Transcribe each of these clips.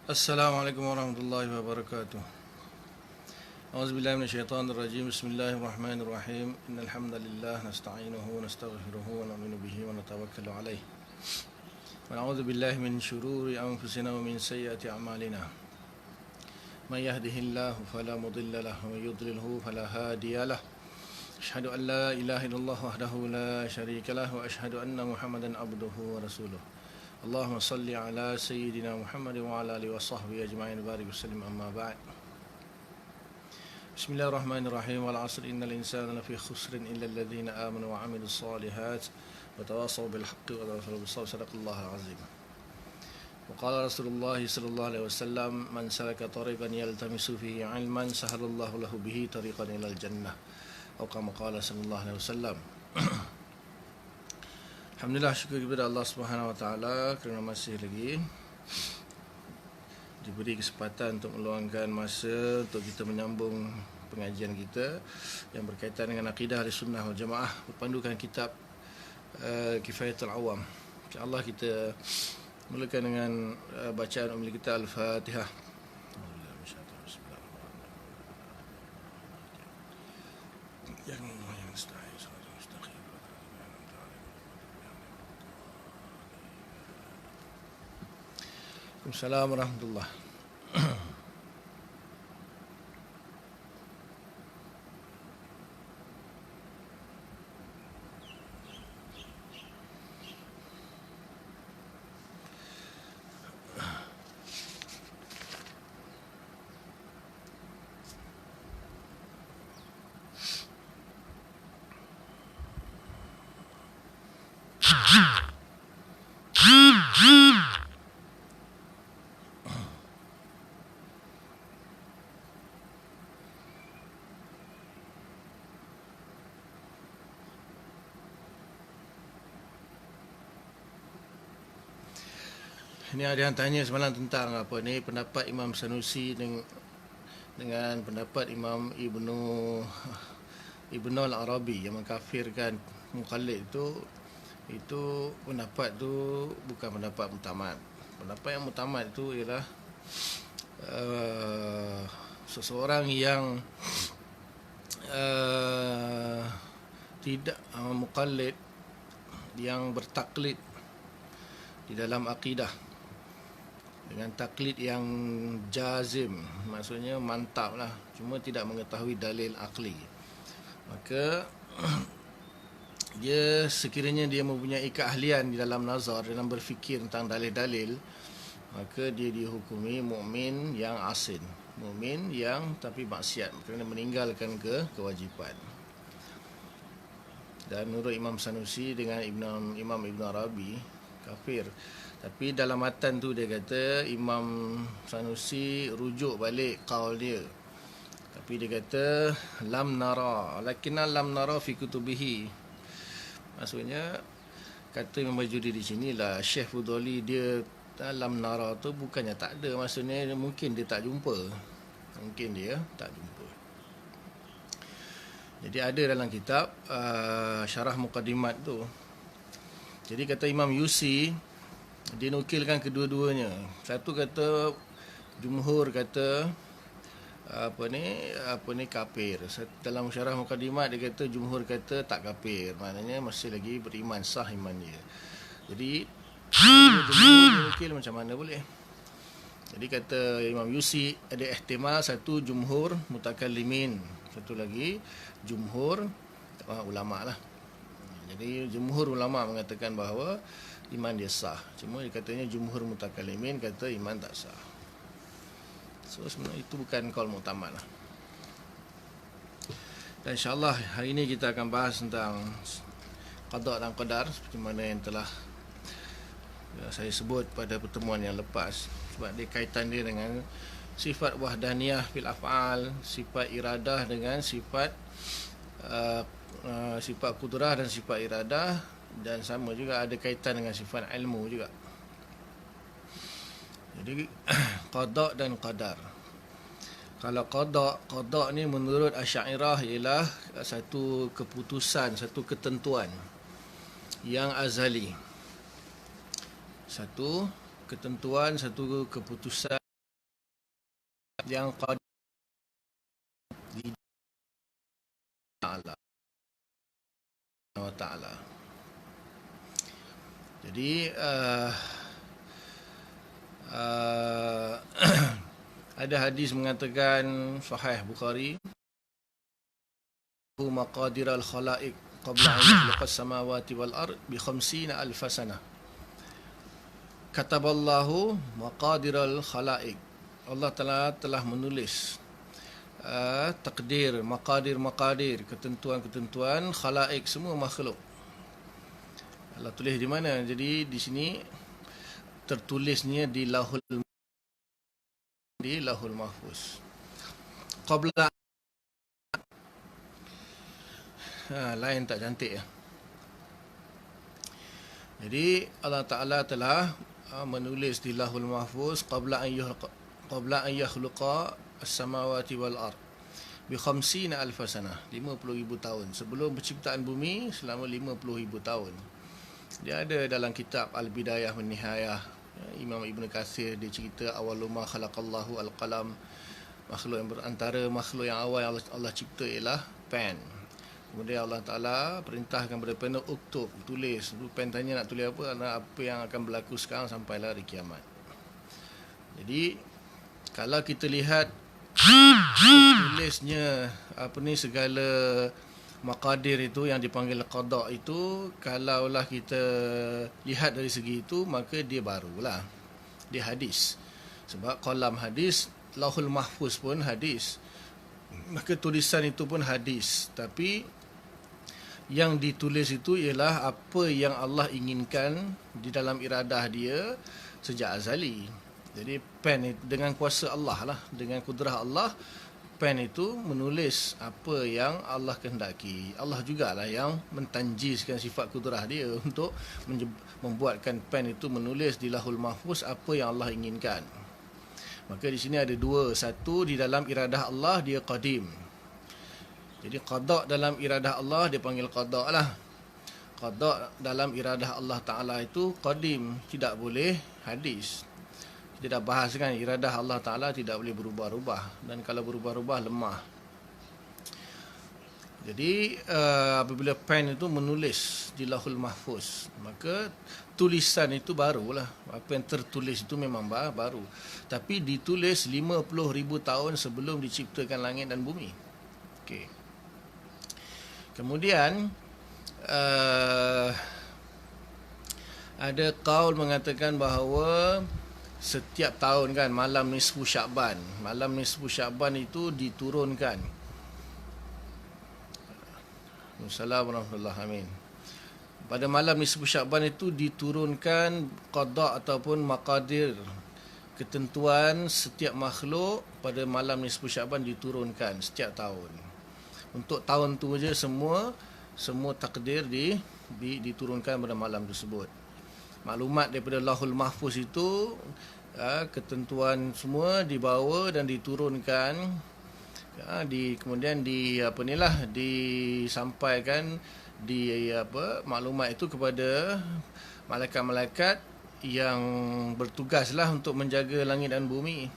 Assalamualaikum warahmatullahi wabarakatuh. A'udzubillahi minasyaitonirrajim. Bismillahirrahmanirrahim. Innal hamdalillah nasta'inuhu wa nastaghfiruhu wa nu'minu bihi wa natawakkalu alayh. Wa na'udzu billahi min shururi anfusina wa min sayyiati a'malina. May yahdihillahu fala mudilla lahu wa may yudlilhu fala hadiya lahu. Asyhadu an la ilaha illallah wahdahu la syarika lahu wa asyhadu anna Muhammadan abduhu wa rasuluh. Allahumma salli ala sayyidina Muhammad wa ala alihi wa sahbihi ajma'in barik wasallim amma ba'd. Bismillahirrahmanirrahim. Wal 'asri innal insana lafi khusrin illa alladhina amanu wa 'amilus solihat wa tawassaw bil haqqi wa tawassaw bis sabr. Sadaqallahul 'azim. Wa qala Rasulullah sallallahu alaihi wasallam, man salaka tariqan yaltamisu fihi 'ilman sahalallahu lahu bihi tariqan ilal jannah. Atau kama qala sallallahu alaihi wasallam. Alhamdulillah, syukur kepada Allah Subhanahu Wa Taala kerana masih lagi diberi kesempatan untuk meluangkan masa untuk kita menyambung pengajian kita yang berkaitan dengan akidah Ahlussunnah wal Jamaah berpandukan kitab Kifayatul Awam. InsyaAllah kita mulakan dengan bacaan umum kita Al-Fatihah. Assalamualaikum warahmatullahi. Ini ada yang tanya semalam tentang apa ni pendapat Imam Sanusi dengan pendapat Imam Ibnu Al-Arabi yang mengkafirkan muqallid itu pendapat tu bukan pendapat mutamad. Pendapat yang mutamad itu ialah seseorang yang tidak muqallid, yang bertaklid di dalam akidah dengan taklid yang jazim, maksudnya mantap lah, cuma tidak mengetahui dalil akli, maka dia sekiranya dia mempunyai keahlian di dalam nazar, dalam berfikir tentang dalil-dalil, maka dia dihukumi mukmin yang asin, mukmin yang tapi maksiat kerana meninggalkan kewajipan. Dan menurut Imam Sanusi dengan Imam Ibn Arabi kafir. Tapi dalam matan tu dia kata Imam Sanusi rujuk balik qaul dia. Tapi dia kata lam nara, lakinna lam nara fi kutubihi. Maksudnya kata Imam Majuri di sinilah Syekh Fudhali, dia lam nara tu bukannya tak ada, maksudnya mungkin dia tak jumpa. Mungkin dia tak jumpa. Jadi ada dalam kitab Syarah Muqaddimat tu. Jadi kata Imam Yusi, dia nukilkan kedua-duanya. Satu kata jumhur kata apa ni kafir. Dalam Syarah Muqaddimat dia kata jumhur kata tak kafir, maknanya masih lagi beriman, sah iman dia. Jadi jumhur nukil macam mana boleh. Jadi kata Imam Yusi ada ihtimal, satu jumhur mutakallimin, satu lagi jumhur ulama lah. Jadi jumhur ulama mengatakan bahawa iman dia sah, cuma dia katanya jumhur mutakallimin kata iman tak sah. So sebenarnya itu bukan qaul mu'tamad lah. Dan insyaAllah hari ini kita akan bahas tentang qada dan qadar seperti mana yang telah saya sebut pada pertemuan yang lepas, sebab dia kaitan dia dengan sifat wahdaniyah fil af'al, sifat iradah dengan sifat sifat kudrah dan sifat iradah, dan sama juga ada kaitan dengan sifat ilmu juga. Jadi qada dan qadar. Kalau qada ni menurut Asy'ariyah ialah satu keputusan, satu ketentuan yang azali. Satu ketentuan, satu keputusan yang qadim di Allah wa ta'ala. Jadi ada hadis mengatakan Sahih Bukhari, maqadir al-khalaiq qabla an yakhluqa as-samawati wal ard bi 50,000 sanah. Kataballahu maqadir al-khalaiq. Allah Taala telah menulis takdir, maqadir, ketentuan-ketentuan khalaik, semua makhluk. Allah tulis di mana? Jadi di sini tertulisnya di Lauhul Mahfuz. Qabla lain tak cantik ya. Jadi Allah Taala telah menulis di Lauhul Mahfuz qabla an yakhluqa as-samawati wal ard bi 50,000 sanah, 50,000 tahun sebelum penciptaan bumi, selama 50,000 tahun. Dia ada dalam kitab Al-Bidayah wa Nihayah, Imam Ibn Katsir, dia cerita awaluma khalaqallahu al-qalam, makhluk yang berantara makhluk yang awal yang Allah cipta ialah pen. Kemudian Allah Ta'ala perintahkan kepada pen, uktub, tulis. Pen tanya nak tulis apa yang akan berlaku sekarang sampailah hari kiamat. Jadi kalau kita lihat tulisnya segala maqadir itu yang dipanggil qada itu, kalaulah kita lihat dari segi itu, maka dia barulah, dia hadis. Sebab qalam hadis, Lauhul Mahfuz pun hadis, maka tulisan itu pun hadis. Tapi yang ditulis itu ialah apa yang Allah inginkan di dalam iradah dia sejak azali. Jadi pen itu dengan kuasa Allah lah, dengan kudrah Allah, pen itu menulis apa yang Allah kehendaki. Allah jugalah yang mentanjiskan sifat kudrah dia untuk membuatkan pen itu menulis di Lauhul Mahfuz apa yang Allah inginkan. Maka di sini ada dua. Satu, di dalam iradah Allah dia qadim. Jadi qada dalam iradah Allah dia panggil qada lah. Qada dalam iradah Allah Ta'ala itu qadim, tidak boleh hadis. Kita dah bahas kan, iradah Allah Ta'ala tidak boleh berubah-ubah, dan kalau berubah-ubah lemah. Jadi apabila pen itu menulis di Lauhul Mahfuz, maka tulisan itu barulah. Apa yang tertulis itu memang baru, tapi ditulis 50,000 tahun sebelum diciptakan langit dan bumi. Okey. Kemudian ada qaul mengatakan bahawa setiap tahun kan malam nisfu Sya'ban itu diturunkan. Assalamualaikum warahmatullahi wabarakatuh. Pada malam nisfu Sya'ban itu diturunkan qada ataupun maqadir, ketentuan setiap makhluk pada malam nisfu Sya'ban diturunkan setiap tahun. Untuk tahun tu je semua takdir diturunkan pada malam tersebut. Maklumat daripada Lauhul Mahfuz itu, ketentuan semua dibawa dan diturunkan, kemudian disampaikan maklumat itu kepada malaikat-malaikat yang bertugaslah untuk menjaga langit dan bumi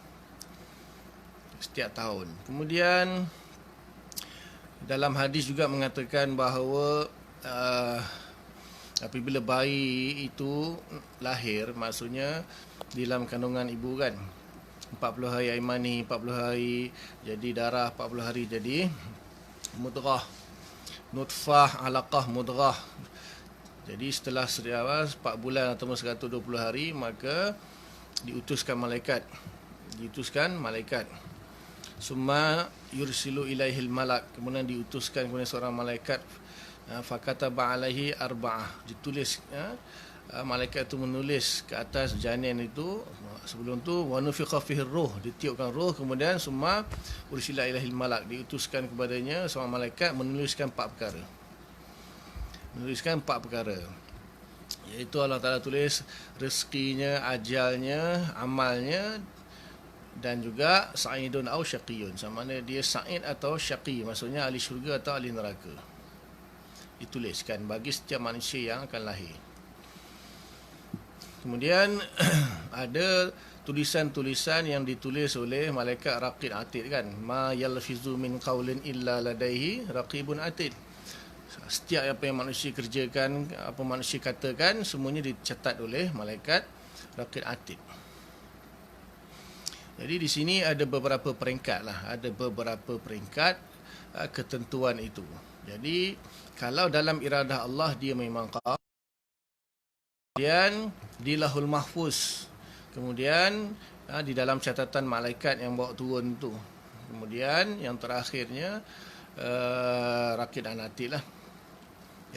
setiap tahun. Kemudian dalam hadis juga mengatakan bahawa apabila bayi itu lahir, maksudnya di dalam kandungan ibu kan, 40 hari air mani, 40 hari jadi darah, 40 hari jadi mudghah, nutfah, alaqah, mudghah. Jadi setelah 4 bulan atau 120 hari, maka diutuskan malaikat. Summa yursilu ilaihil malak, kemudian diutuskan kepada seorang malaikat, fakataba alaihi arba'ah, ditulis, malaikat itu menulis ke atas janin itu. Sebelum tu wa nufikha fihi ruh, ditiupkan roh, kemudian summa ursila ilaihil malak, diutuskan kepadanya seorang malaikat menuliskan 4 perkara. Iaitu Allah Ta'ala tulis rezekinya, ajalnya, amalnya, dan juga sa'idun au syaqiyun, sama mana dia sa'id atau syaqi, maksudnya ahli syurga atau ahli neraka. Dituliskan bagi setiap manusia yang akan lahir. Kemudian ada tulisan-tulisan yang ditulis oleh malaikat raqib atid kan. Ma yalfizu min qaulin illa ladaihi raqibun atid. Setiap apa yang manusia kerjakan, apa manusia katakan, semuanya dicatat oleh malaikat raqib atid. Jadi di sini ada beberapa peringkat lah, ada beberapa peringkat ketentuan itu. Jadi kalau dalam iradah Allah dia memang qadar, kemudian di lahul mahfuz, kemudian di dalam catatan malaikat yang bawa turun tu, kemudian yang terakhirnya raqib dan atid lah.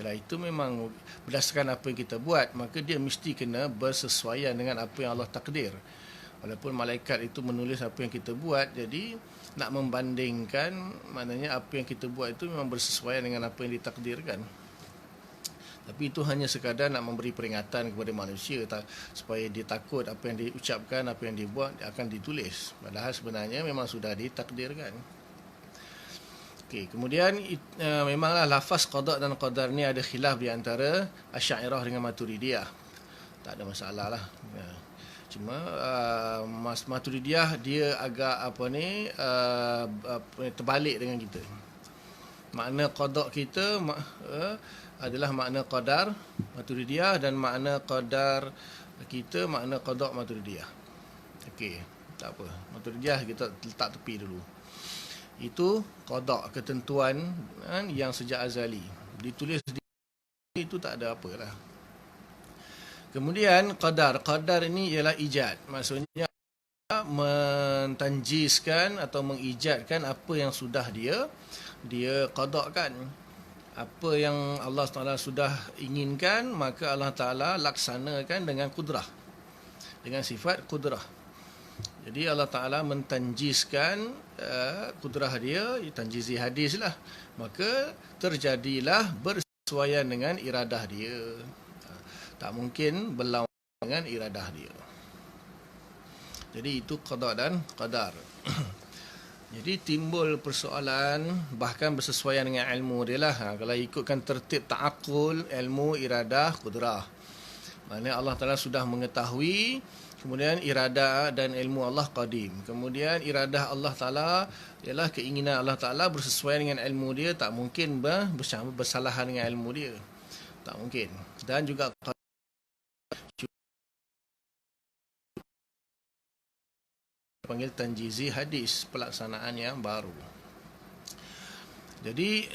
Yalah, itu memang berdasarkan apa yang kita buat, maka dia mesti kena bersesuaian dengan apa yang Allah takdir. Walaupun malaikat itu menulis apa yang kita buat, jadi nak membandingkan, maknanya apa yang kita buat itu memang bersesuaian dengan apa yang ditakdirkan. Tapi itu hanya sekadar nak memberi peringatan kepada manusia supaya dia takut apa yang diucapkan, apa yang dibuat akan ditulis. Padahal sebenarnya memang sudah ditakdirkan. Okey, kemudian memanglah lafaz qada dan qadar ni ada khilaf di antara Asy'ariyah dengan Maturidiyah. Tak ada masalah lah. Cuma Maturidiyah dia agak terbalik dengan kita. Makna qada kita adalah makna qadar Maturidiyah, dan makna qadar kita makna qada Maturidiyah. Okey, tak apa. Maturidiyah kita letak tepi dulu. Itu qada, ketentuan yang sejak azali. Ditulis itu tak ada apalah. Kemudian qadar. Qadar ini ialah ijad. Maksudnya mentanjizkan atau mengijadkan apa yang sudah dia qadakan. Apa yang Allah Taala sudah inginkan, maka Allah Taala laksanakan dengan kudrah, dengan sifat kudrah. Jadi Allah Ta'ala mentanjizkan kudrah dia, tanjizi hadis lah. Maka terjadilah bersesuaian dengan iradah dia. Tak mungkin berlawan dengan iradah dia. Jadi itu qada dan qadar. Jadi timbul persoalan, bahkan bersesuaian dengan ilmu dia lah. Kalau ikutkan tertib ta'akul, ilmu, iradah, kudrah. Maksudnya Allah Ta'ala sudah mengetahui. Kemudian iradah dan ilmu Allah qadim. Kemudian iradah Allah Ta'ala ialah keinginan Allah Ta'ala bersesuaian dengan ilmu dia. Tak mungkin bersalahan dengan ilmu dia. Tak mungkin. Dan juga panggil tanjizi hadis, pelaksanaan yang baru. Jadi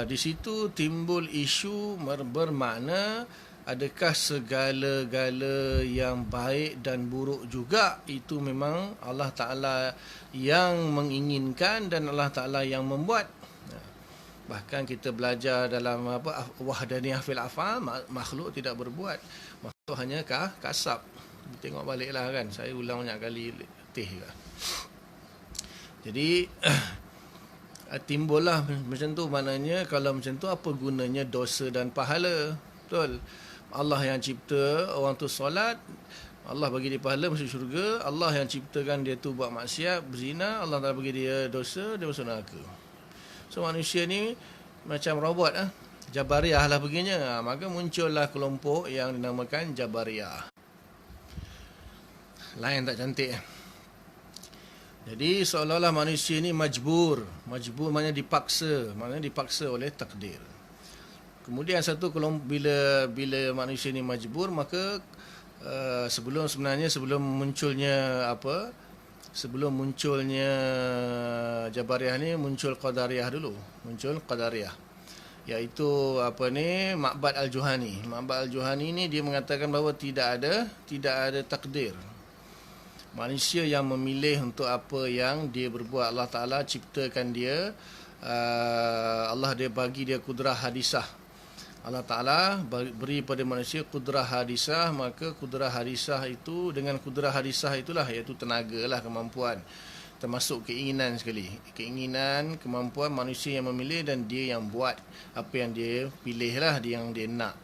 di situ timbul isu bermakna, adakah segala-gala yang baik dan buruk juga itu memang Allah Ta'ala yang menginginkan dan Allah Ta'ala yang membuat. Bahkan kita belajar dalam wahdaniyah fil af'al, makhluk tidak berbuat, makhluk hanya kasab. Tengok baliklah kan, saya ulang banyak kali letih juga. Jadi timbullah macam tu. Maknanya kalau macam tu, apa gunanya dosa dan pahala? Betul. Allah yang cipta orang tu solat, Allah bagi dia pahala masuk syurga. Allah yang ciptakan dia tu buat maksiat, berzina, Allah Taala bagi dia dosa, dia masuk neraka. So manusia ni macam robot Jabariyah lah begininya. Maka muncullah kelompok yang dinamakan Jabariyah. Lain tak cantik. Jadi seolah-olah manusia ni majbur. Majbur maknanya dipaksa, maknanya dipaksa oleh takdir. Kemudian satu kelompok, bila manusia ni majbur, maka sebelum munculnya Jabariyah ni, muncul Qadariyah dulu. Muncul Qadariyah, iaitu Ma'bad Al-Juhani. Ma'bad Al-Juhani ni dia mengatakan bahawa tidak ada takdir. Manusia yang memilih untuk apa yang dia berbuat. Allah Ta'ala ciptakan dia, Allah dia bagi dia kudrah hadisah. Allah Ta'ala beri pada manusia kudrah hadisah, maka kudrah hadisah itu, dengan kudrah hadisah itulah, iaitu tenaga lah, kemampuan, termasuk keinginan sekali. Keinginan, kemampuan manusia yang memilih, dan dia yang buat apa yang dia pilih lah, yang dia nak.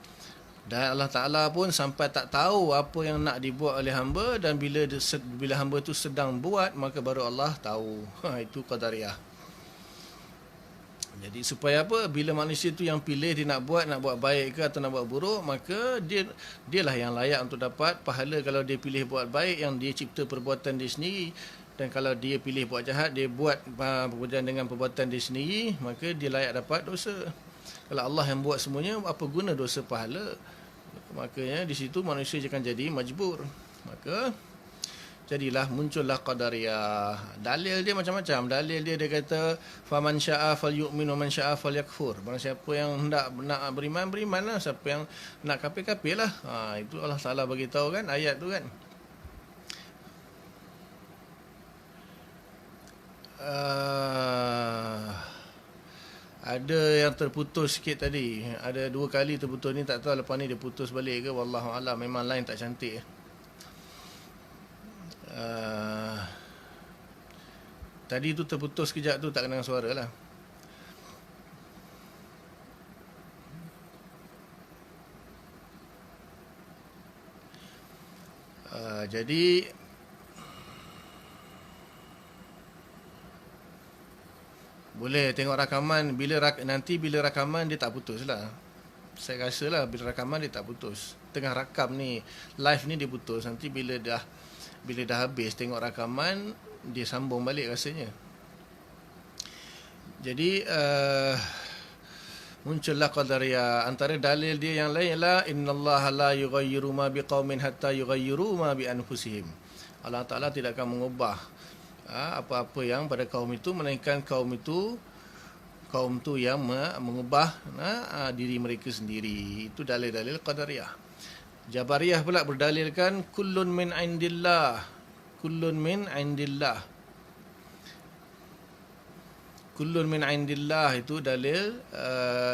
Dan Allah Ta'ala pun sampai tak tahu apa yang nak dibuat oleh hamba, dan bila hamba tu sedang buat, maka baru Allah tahu. Itu Qadariyah. Jadi supaya apa? Bila manusia tu yang pilih dia nak buat baik ke atau nak buat buruk, maka dialah yang layak untuk dapat pahala kalau dia pilih buat baik, yang dia cipta perbuatan dia sendiri. Dan kalau dia pilih buat jahat, dia buat perbuatan dengan perbuatan dia sendiri, maka dia layak dapat dosa. Kalau Allah yang buat semuanya, apa guna dosa pahala? Makanya di situ manusia akan jadi majbur. Maka jadilah muncullah qadariyah. Dalil dia macam-macam. Dalil dia kata faman syaa falyu'min wa man syaa falyakfur. Barang siapa yang hendak nak beriman, berimanlah. Siapa yang nak kafir, kafirlah. Itu Allah Taala bagi tahu kan ayat tu kan. Ada yang terputus sikit tadi. Ada 2 kali terputus ni, tak tahu lepas ni dia putus balik ke, wallahu alam. Memang line tak cantik. Tadi tu terputus sekejap tu, tak kena suara lah. Jadi boleh tengok rakaman. Nanti bila rakaman dia tak putus lah. Saya rasa lah bila rakaman dia tak putus. Tengah rakam ni, live ni dia putus. Nanti bila dah habis tengok rakaman, dia sambung balik rasanya. Jadi muncullah qadariyah. Antara dalil dia yang lain ialah innallaha la yughayyiru ma biqaumin hatta yughayyiru ma bi anfusihim. Allah Taala tidak akan mengubah apa-apa yang pada kaum itu, melainkan kaum tu yang mengubah diri mereka sendiri. Itu dalil-dalil qadariyah. Jabariyah pula berdalilkan kullun min indillah. Kullun min indillah. Kullun min indillah itu dalil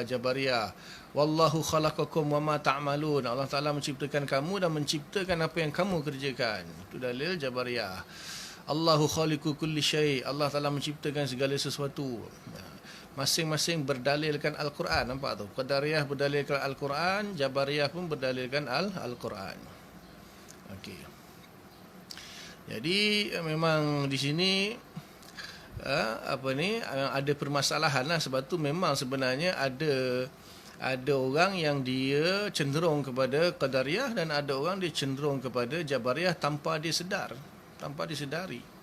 Jabariyah. Wallahu khalaqakum wama ta'malun. Allah Taala menciptakan kamu dan menciptakan apa yang kamu kerjakan. Itu dalil Jabariyah. Allahu khaliqu kulli syai'. Allah Taala menciptakan segala sesuatu. Masing-masing berdalilkan Al-Quran. Nampak tu? Qadariyah berdalilkan Al-Quran, Jabariyah pun berdalilkan Al-Quran. Okey. Jadi memang di sini ada permasalahan lah. Sebab tu memang sebenarnya ada orang yang dia cenderung kepada Qadariyah dan ada orang dia cenderung kepada Jabariyah tanpa dia sedari.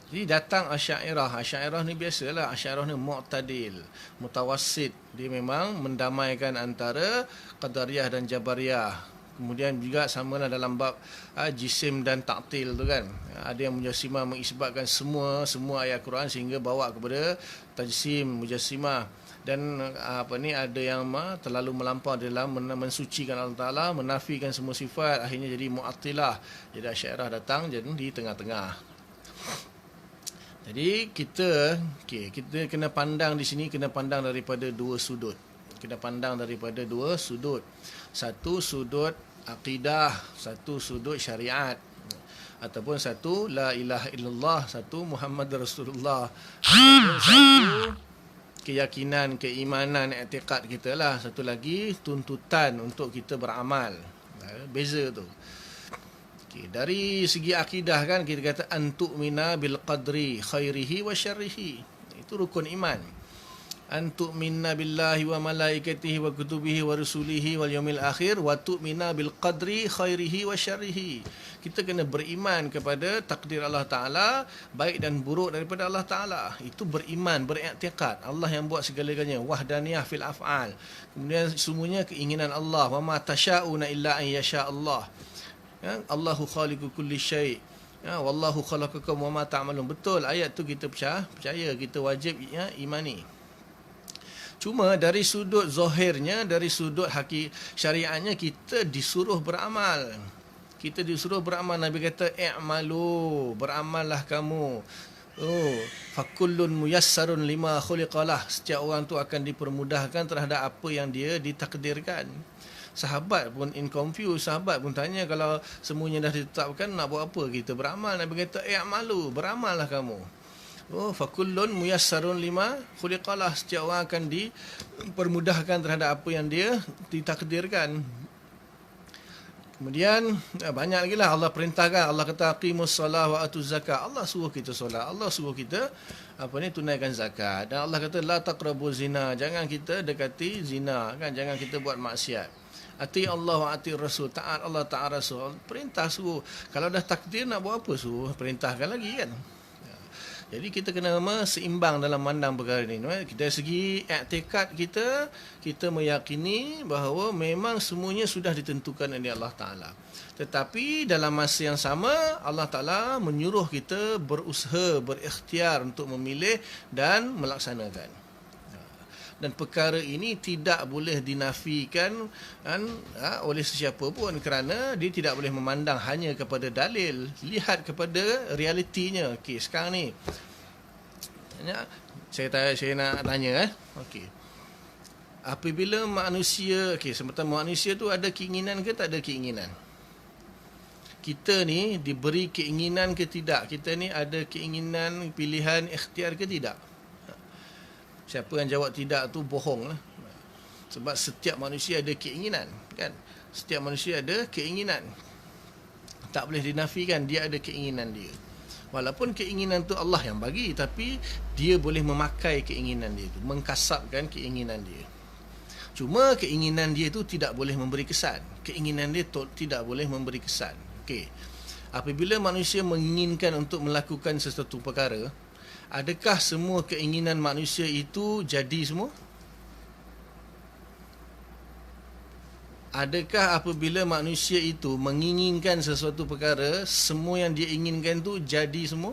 Jadi datang Asy'ariyah ni biasalah, Asy'ariyah ni mu'tadil, mutawassit. Dia memang mendamaikan antara Qadariyah dan Jabariyah. Kemudian juga samalah dalam bab jisim dan ta'til tu kan. Ada yang mujassimah mengisbatkan semua ayat Quran sehingga bawa kepada tajsim, mujassimah. Dan ada yang terlalu melampau dalam mensucikan Allah Taala, menafikan semua sifat, akhirnya jadi mu'attilah. Jadi Asy'ariyah datang jadi di tengah-tengah. Jadi kita kena pandang di sini, kena pandang daripada 2 sudut. Satu sudut akidah, satu sudut syariat. Ataupun satu la ilaha illallah, satu Muhammad Rasulullah. Ataupun satu keyakinan, keimanan, i'tiqad kita lah. Satu lagi tuntutan untuk kita beramal. Beza tu. Dari segi akidah kan kita kata antu'mina bil qadri khairihi wa syarrihi. Itu rukun iman. Antu'mina billahi wa malaikatihi wa kutubihi wa rusulihi wal yaumil akhir wa tu'mina bil qadri khairihi wa syarrihi. Kita kena beriman kepada takdir Allah Taala, baik dan buruk daripada Allah Taala. Itu beriman, beriktikad Allah yang buat segala-galanya, wahdaniyah fil af'al. Kemudian semuanya keinginan Allah. Wa ma tasyauna illa an yasha Allah. Allahu khaliqu kulli syai'. Wallahu khalaqakum wa ma ta'malun. Betul, ayat tu kita percaya, kita wajib imani. Cuma dari sudut zahirnya, dari sudut syariatnya, kita disuruh beramal. Nabi kata i'malu, beramallah kamu. Fakullun muyassarun lima khuliqalah. Setiap orang tu akan dipermudahkan terhadap apa yang dia ditakdirkan. Sahabat pun confused. Sahabat pun tanya, kalau semuanya dah ditetapkan, nak buat apa? Kita beramal. Nabi kata i'malu, beramallah kamu. Fakullun muyassarun lima khuliqalah. Setiap orang akan dipermudahkan terhadap apa yang dia ditakdirkan. Kemudian banyak lagi lah Allah perintahkan. Allah kata aqimus solah wa atuz zakat. Allah suruh kita solat, Allah suruh kita tunaikan zakat. Dan Allah kata la taqrabuz zina, jangan kita dekati zina kan, jangan kita buat maksiat. Ati Allah wa ati Rasul, taat Allah taat Rasul. Perintah suruh. Kalau dah takdir nak buat apa suruh perintahkan lagi kan. Jadi kita kena seimbang dalam mandang perkara ini. Dari segi i'tikad kita, kita meyakini bahawa memang semuanya sudah ditentukan oleh Allah Ta'ala. Tetapi dalam masa yang sama, Allah Ta'ala menyuruh kita berusaha, berikhtiar untuk memilih dan melaksanakan. Dan perkara ini tidak boleh dinafikan oleh sesiapa pun, kerana dia tidak boleh memandang hanya kepada dalil. Lihat kepada realitinya. Okey, sekarang ni saya nak tanya okey. Apabila manusia, sementara manusia tu ada keinginan ke tak ada keinginan? Kita ni diberi keinginan ke tidak? Kita ni ada keinginan, pilihan, ikhtiar ke tidak? Siapa yang jawab tidak tu bohong lah. Sebab setiap manusia ada keinginan kan. Setiap manusia ada keinginan. Tak boleh dinafikan dia ada keinginan dia. Walaupun keinginan tu Allah yang bagi, tapi dia boleh memakai keinginan dia tu, mengkasapkan keinginan dia. Cuma keinginan dia tu tidak boleh memberi kesan. Keinginan dia tidak boleh memberi kesan. Okey. Apabila manusia menginginkan untuk melakukan sesuatu perkara, adakah semua keinginan manusia itu jadi semua? Adakah apabila manusia itu menginginkan sesuatu perkara, semua yang dia inginkan tu jadi semua?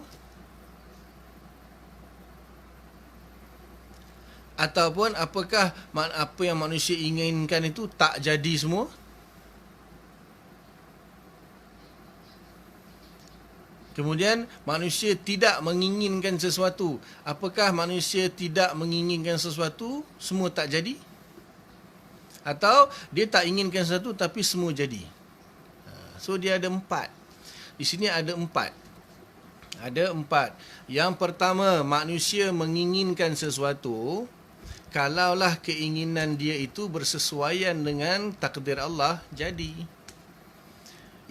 Ataupun apakah apa yang manusia inginkan itu tak jadi semua? Kemudian manusia tidak menginginkan sesuatu. Apakah manusia tidak menginginkan sesuatu, semua tak jadi? Atau dia tak inginkan sesuatu tapi semua jadi? So dia ada 4. Di sini ada 4. Ada 4. Yang pertama, manusia menginginkan sesuatu, kalaulah keinginan dia itu bersesuaian dengan takdir Allah, jadi.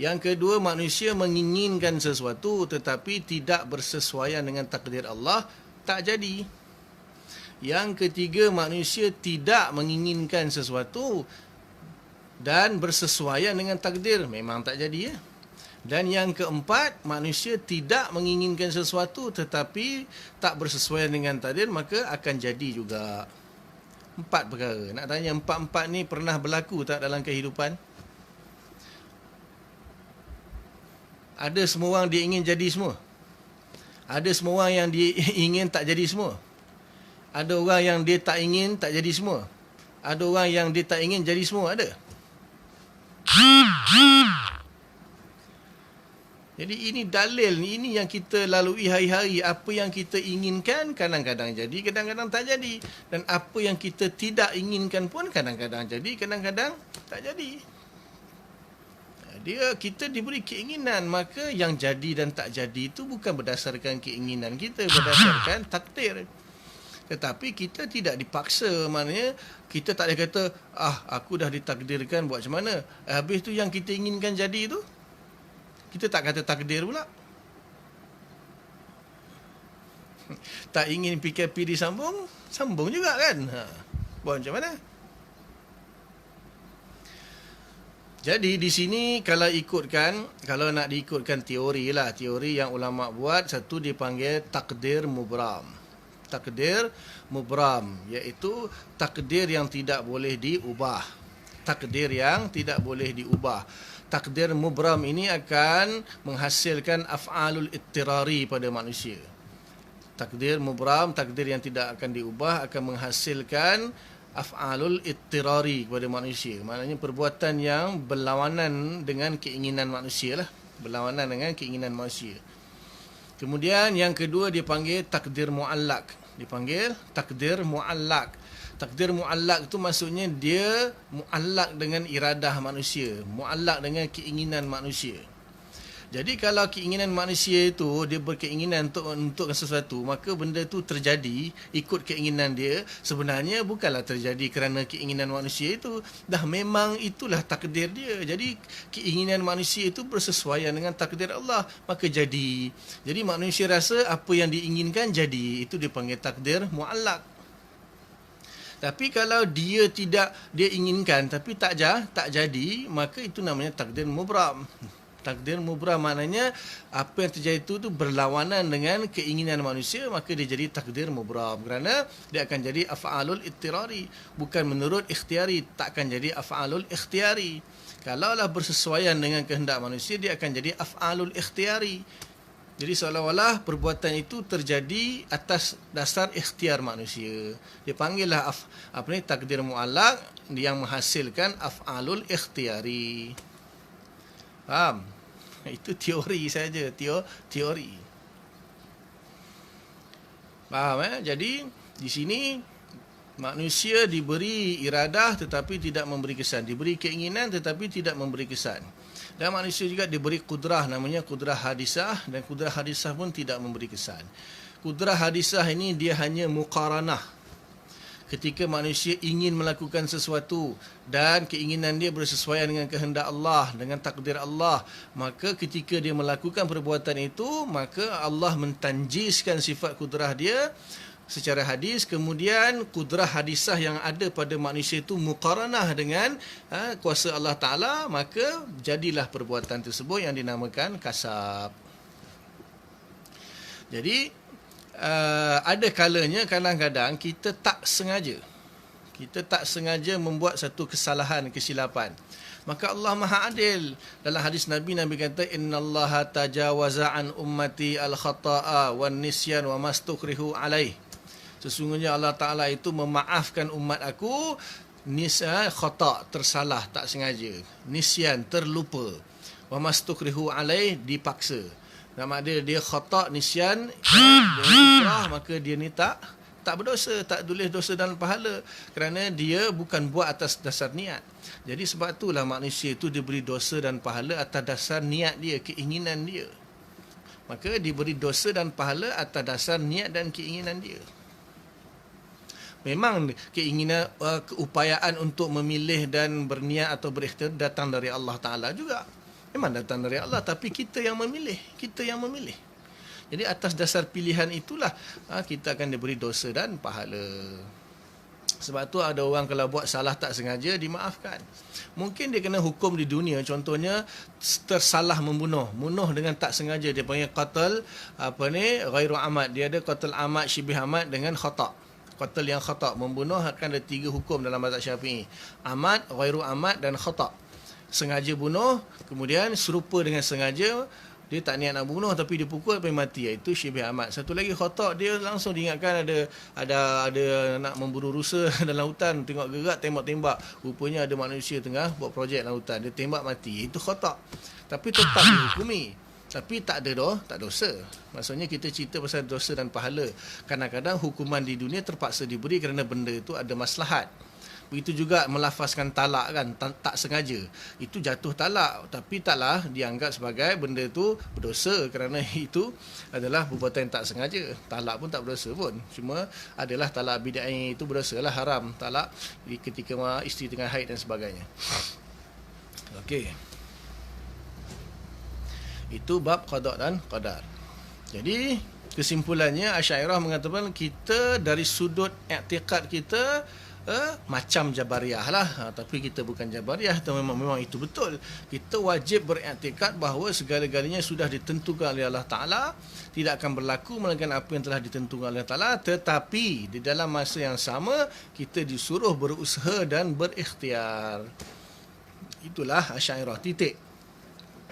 Yang kedua, manusia menginginkan sesuatu tetapi tidak bersesuaian dengan takdir Allah, tak jadi. Yang ketiga, manusia tidak menginginkan sesuatu dan bersesuaian dengan takdir, memang tak jadi ya. Dan yang keempat, manusia tidak menginginkan sesuatu tetapi tak bersesuaian dengan takdir, maka akan jadi juga. 4 perkara. Nak tanya, 4-4 ni pernah berlaku tak dalam kehidupan? Ada semua orang dia ingin jadi semua? Ada semua orang yang dia ingin tak jadi semua? Ada orang yang dia tak ingin tak jadi semua? Ada orang yang dia tak ingin jadi semua? Ada? Jadi ini dalil, ini yang kita lalui hari-hari. Apa yang kita inginkan kadang-kadang jadi, kadang-kadang tak jadi. Dan apa yang kita tidak inginkan pun kadang-kadang jadi, kadang-kadang tak jadi. Kita diberi keinginan, maka yang jadi dan tak jadi itu bukan berdasarkan keinginan kita, berdasarkan takdir. Tetapi kita tidak dipaksa, maknanya kita tak boleh kata, aku dah ditakdirkan buat macam mana. Habis tu yang kita inginkan jadi tu, kita tak kata takdir pula. Tak ingin PKP disambung, sambung juga kan. Buat macam mana? Jadi di sini kalau nak diikutkan teori lah, teori yang ulama buat, satu dipanggil takdir mubram. Takdir mubram, iaitu takdir yang tidak boleh diubah. Takdir yang tidak boleh diubah. Takdir mubram ini akan menghasilkan af'alul ittirari pada manusia. Takdir mubram, takdir yang tidak akan diubah, akan menghasilkan af'alul ittirari kepada manusia. Maknanya perbuatan yang berlawanan dengan keinginan manusia lah. Berlawanan dengan keinginan manusia. Kemudian yang kedua dipanggil takdir mu'allak. Dipanggil takdir mu'allak. Takdir mu'allak itu maksudnya dia mu'allak dengan iradah manusia. Mu'allak dengan keinginan manusia. Jadi kalau keinginan manusia itu dia berkeinginan untuk sesuatu, maka benda itu terjadi ikut keinginan dia, sebenarnya bukanlah terjadi kerana keinginan manusia itu, dah memang itulah takdir dia. Jadi keinginan manusia itu bersesuaian dengan takdir Allah, maka jadi. Jadi manusia rasa apa yang diinginkan jadi, itu dipanggil takdir muallaq. Tapi kalau dia inginkan tapi tak jadi, maka itu namanya takdir mubram. Takdir mubram maknanya apa yang terjadi itu berlawanan dengan keinginan manusia, maka dia jadi takdir mubram. Kerana dia akan jadi af'alul ittirari, bukan menurut ikhtiari, tak akan jadi af'alul ikhtiari. Kalaulah bersesuaian dengan kehendak manusia, dia akan jadi af'alul ikhtiari. Jadi seolah-olah perbuatan itu terjadi atas dasar ikhtiar manusia. Dia panggillah takdir muallaq yang menghasilkan af'alul ikhtiari. Faham? Itu teori saja, teori. Faham Jadi di sini manusia diberi iradah tetapi tidak memberi kesan, diberi keinginan tetapi tidak memberi kesan. Dan manusia juga diberi kudrah, namanya kudrah hadisah, dan kudrah hadisah pun tidak memberi kesan. Kudrah hadisah ini dia hanya muqaranah. Ketika manusia ingin melakukan sesuatu dan keinginan dia bersesuaian dengan kehendak Allah, dengan takdir Allah, maka ketika dia melakukan perbuatan itu, maka Allah mentanjiskan sifat kudrah dia secara hadis. Kemudian kudrah hadisah yang ada pada manusia itu muqaranah dengan kuasa Allah Ta'ala, maka jadilah perbuatan tersebut yang dinamakan kasab. Jadi ada kalanya kadang-kadang kita tak sengaja membuat satu kesalahan, kesilapan. Maka Allah Maha Adil. Dalam hadis Nabi kata, innallaha tajawaza an ummati al-khata'a wan nisyan wa mastukrihu alaih. Sesungguhnya Allah Ta'ala itu memaafkan umat aku khata', tersalah, tak sengaja, nisyan, terlupa, wa mastukrihu alaih, dipaksa. Nama dia khata', nisyan, dia ikrah, maka dia ni tak berdosa, tak tulis dosa dalam pahala, kerana dia bukan buat atas dasar niat. Jadi sebab itulah manusia itu diberi dosa dan pahala atas dasar niat dia, keinginan dia. Maka diberi dosa dan pahala atas dasar niat dan keinginan dia. Memang keinginan, keupayaan untuk memilih dan berniat atau berikhtiar datang dari Allah Ta'ala juga. Memang datang dari Allah, tapi kita yang memilih. Jadi atas dasar pilihan itulah kita akan diberi dosa dan pahala. Sebab tu ada orang kalau buat salah tak sengaja, dimaafkan. Mungkin dia kena hukum di dunia, contohnya tersalah membunuh dengan tak sengaja, dia panggil qatl ghairu amad. Dia ada qatl amad, syibih amad dengan khata'. Qatl yang khata', membunuh akan ada 3 hukum dalam mazhab Syafi'i. Amad, ghairu amad dan khata'. Sengaja bunuh, kemudian serupa dengan sengaja, dia tak niat nak bunuh tapi dia pukul sampai mati, iaitu syibih amad. Satu lagi khata', dia langsung diingatkan ada nak memburu rusa dalam hutan, tengok gerak tembak-tembak, rupanya ada manusia tengah buat projek dalam hutan, dia tembak mati, itu khata'. Tapi tetap dihukumi, tapi tak ada dosa. Maksudnya kita cerita pasal dosa dan pahala. Kadang-kadang hukuman di dunia terpaksa diberi kerana benda itu ada maslahat. Begitu juga melafazkan talak kan, tak sengaja, itu jatuh talak, tapi taklah dianggap sebagai benda itu berdosa kerana itu adalah perbuatan yang tak sengaja. Talak pun tak berdosa pun, cuma adalah talak bid'ah itu berdosa lah, haram talak ketika isteri tengah haid dan sebagainya. Okey, itu bab qada dan qadar. Jadi kesimpulannya, Asy'ariyah mengatakan kita dari sudut i'tiqad kita macam Jabariyah lah, tapi kita bukan Jabariyah. Memang itu betul. Kita wajib beriktikad bahawa segala-galanya sudah ditentukan oleh Allah Ta'ala, tidak akan berlaku melainkan apa yang telah ditentukan oleh Allah Ta'ala. Tetapi di dalam masa yang sama kita disuruh berusaha dan berikhtiar. Itulah Asy'ariyah.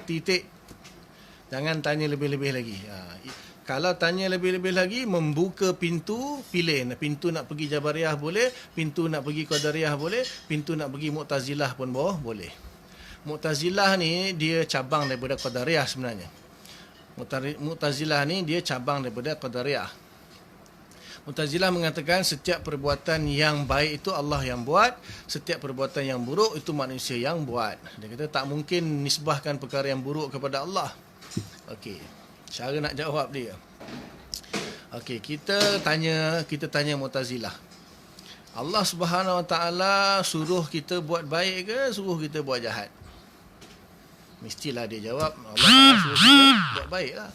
Titik. Jangan tanya lebih-lebih lagi. Kalau tanya lebih-lebih lagi, membuka pintu, pilih. Pintu nak pergi Jabariyah boleh, pintu nak pergi Qadariyah boleh, pintu nak pergi Mu'tazilah pun boleh. Mu'tazilah ni dia cabang daripada Qadariyah sebenarnya. Mu'tazilah ni dia cabang daripada Qadariyah. Mu'tazilah mengatakan setiap perbuatan yang baik itu Allah yang buat, setiap perbuatan yang buruk itu manusia yang buat. Dia kata tak mungkin nisbahkan perkara yang buruk kepada Allah. Okey. Cara nak jawab dia. Okey, kita tanya Mu'tazilah. Allah Subhanahu Wa Taala suruh kita buat baik ke suruh kita buat jahat? Mestilah dia jawab Allah Taala suruh kita buat baik lah.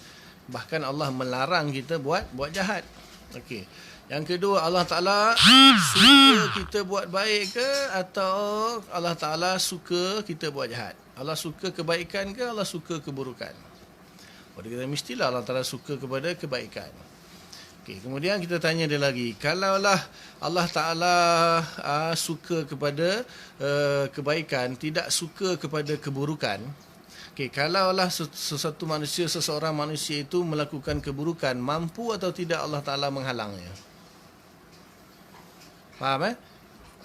Bahkan Allah melarang kita buat jahat. Okey. Yang kedua, Allah Ta'ala suka kita buat baik ke atau Allah Ta'ala suka kita buat jahat? Allah suka kebaikan ke Allah suka keburukan? Dia kata mestilah Allah Ta'ala suka kepada kebaikan. Okay, kemudian kita tanya dia lagi, kalaulah Allah Ta'ala suka kepada kebaikan, tidak suka kepada keburukan. Okay, kalaulah seseorang manusia itu melakukan keburukan, mampu atau tidak Allah Ta'ala menghalangnya? Faham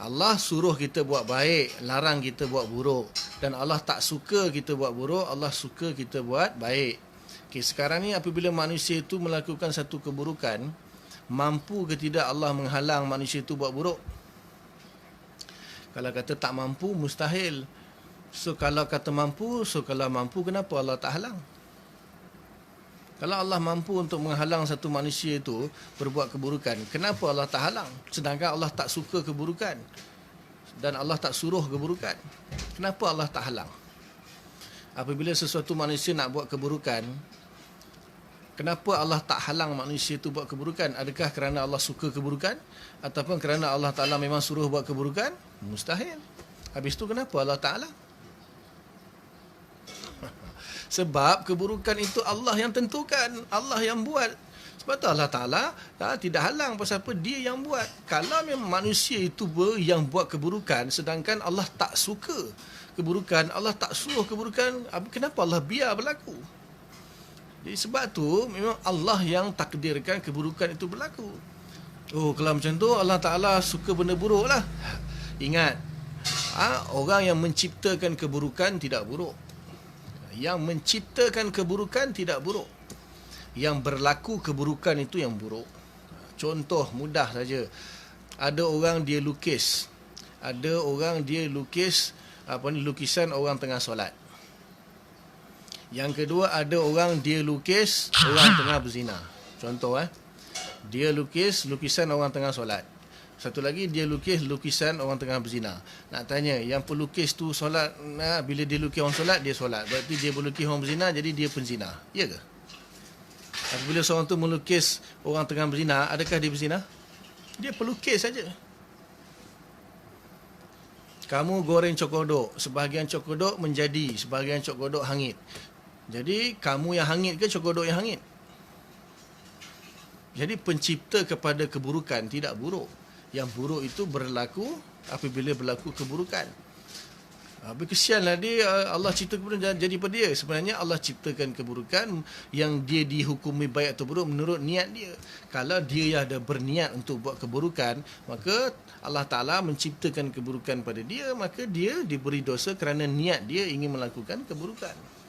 Allah suruh kita buat baik, larang kita buat buruk. Dan Allah tak suka kita buat buruk, Allah suka kita buat baik. Okay, sekarang ni apabila manusia itu melakukan satu keburukan, mampu ke tidak Allah menghalang manusia itu buat buruk? Kalau kata tak mampu, mustahil. Kalau mampu, kenapa Allah tak halang? Kalau Allah mampu untuk menghalang satu manusia itu berbuat keburukan, kenapa Allah tak halang? Sedangkan Allah tak suka keburukan dan Allah tak suruh keburukan. Kenapa Allah tak halang? Apabila sesuatu manusia nak buat keburukan, kenapa Allah tak halang manusia itu buat keburukan? Adakah kerana Allah suka keburukan? Ataupun kerana Allah Ta'ala memang suruh buat keburukan? Mustahil. Habis itu kenapa Allah tak halang? Sebab keburukan itu Allah yang tentukan, Allah yang buat. Sebab tu Allah Ta'ala tidak halang pasal apa? Dia yang buat. Kalau memang manusia itu yang buat keburukan, sedangkan Allah tak suka keburukan, Allah tak suruh keburukan, kenapa Allah biar berlaku? Jadi sebab tu memang Allah yang takdirkan keburukan itu berlaku. Kalau macam tu Allah Ta'ala suka benda buruk lah. Ingat, orang yang menciptakan keburukan tidak buruk. Yang menciptakan keburukan tidak buruk. Yang berlaku keburukan itu yang buruk. Contoh mudah saja. Ada orang dia lukis. Lukisan orang tengah solat. Yang kedua, ada orang dia lukis orang tengah berzina. Contoh dia lukis lukisan orang tengah solat. Satu lagi dia lukis lukisan orang tengah berzina. Nak tanya, yang pelukis tu solat, bila dia lukis orang solat, dia solat. Berarti dia melukis orang berzina, jadi dia penzina. Ya ke? Apabila seorang tu melukis orang tengah berzina, adakah dia berzina? Dia pelukis saja. Kamu goreng cokodok, sebahagian cokodok menjadi, sebahagian cokodok hangit. Jadi kamu yang hangit ke cokodok yang hangit? Jadi pencipta kepada keburukan tidak buruk. Yang buruk itu berlaku apabila berlaku keburukan. Habis kesianlah dia, Allah cipta keburukan jadi pada dia. Sebenarnya Allah ciptakan keburukan yang dia dihukumi baik atau buruk menurut niat dia. Kalau dia ada berniat untuk buat keburukan, maka Allah Ta'ala menciptakan keburukan pada dia, maka dia diberi dosa kerana niat dia ingin melakukan keburukan.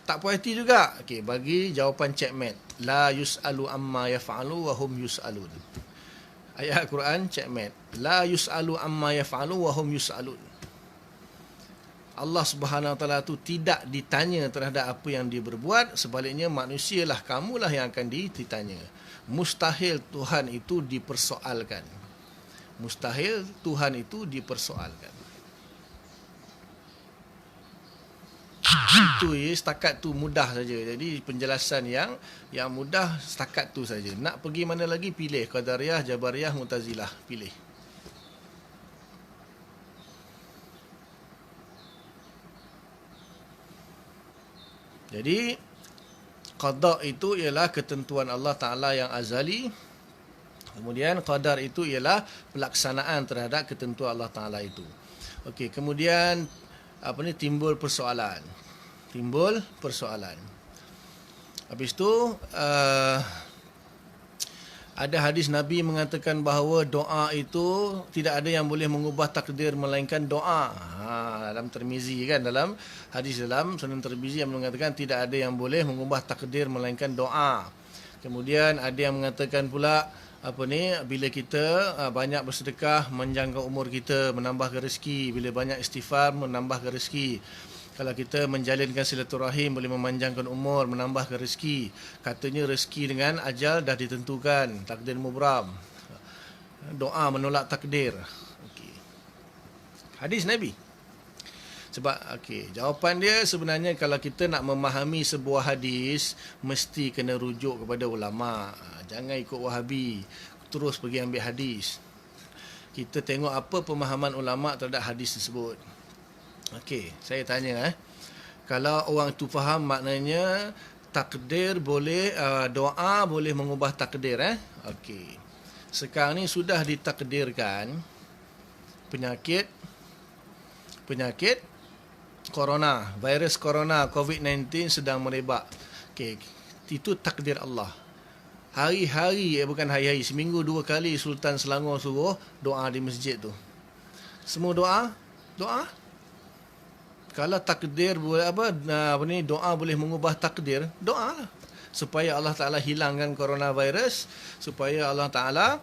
Tak puas hati juga. Okey, bagi jawapan checkmate. La yus'alu amma yaf'alu wa hum yus'alun. Ayat Al-Quran checkmate. La yus'alu amma yaf'alu wa hum yus'alun. Allah Subhanahu Wa Taala tu tidak ditanya terhadap apa yang dia berbuat, sebaliknya manusialah, kamulah yang akan ditanya. Mustahil Tuhan itu dipersoalkan. Mustahil Tuhan itu dipersoalkan. Itu setakat tu mudah saja. Jadi penjelasan yang mudah setakat tu saja. Nak pergi mana lagi, pilih Qadariyah, Jabariyah, Mu'tazilah, pilih. Jadi qada itu ialah ketentuan Allah Ta'ala yang azali. Kemudian qadar itu ialah pelaksanaan terhadap ketentuan Allah Ta'ala itu. Okey, kemudian timbul persoalan. Habis tu ada hadis Nabi mengatakan bahawa doa itu tidak ada yang boleh mengubah takdir melainkan doa. Dalam Tirmizi kan, dalam hadis dalam Sunan Tirmizi yang mengatakan tidak ada yang boleh mengubah takdir melainkan doa. Kemudian ada yang mengatakan pula bila kita banyak bersedekah menjangkau umur kita, menambahkan rezeki, bila banyak istighfar menambahkan rezeki. Kalau kita menjalinkan silaturahim boleh memanjangkan umur, menambahkan rezeki. Katanya rezeki dengan ajal dah ditentukan, takdir mubram. Doa menolak takdir. Okey. Hadis Nabi. Sebab jawapan dia sebenarnya kalau kita nak memahami sebuah hadis mesti kena rujuk kepada ulama. Jangan ikut Wahabi, terus pergi ambil hadis. Kita tengok apa pemahaman ulama terhadap hadis tersebut. Okey, saya tanya kalau orang itu faham maknanya takdir boleh doa boleh mengubah takdir Okey. Sekarang ni sudah ditakdirkan penyakit corona, virus corona COVID-19 sedang merebak. Okey, itu takdir Allah. Hari-hari bukan hari-hari, seminggu 2 kali Sultan Selangor suruh doa di masjid tu. Semua doa. Kalau takdir boleh doa boleh mengubah takdir, doa lah. Supaya Allah Ta'ala hilangkan coronavirus, supaya Allah Ta'ala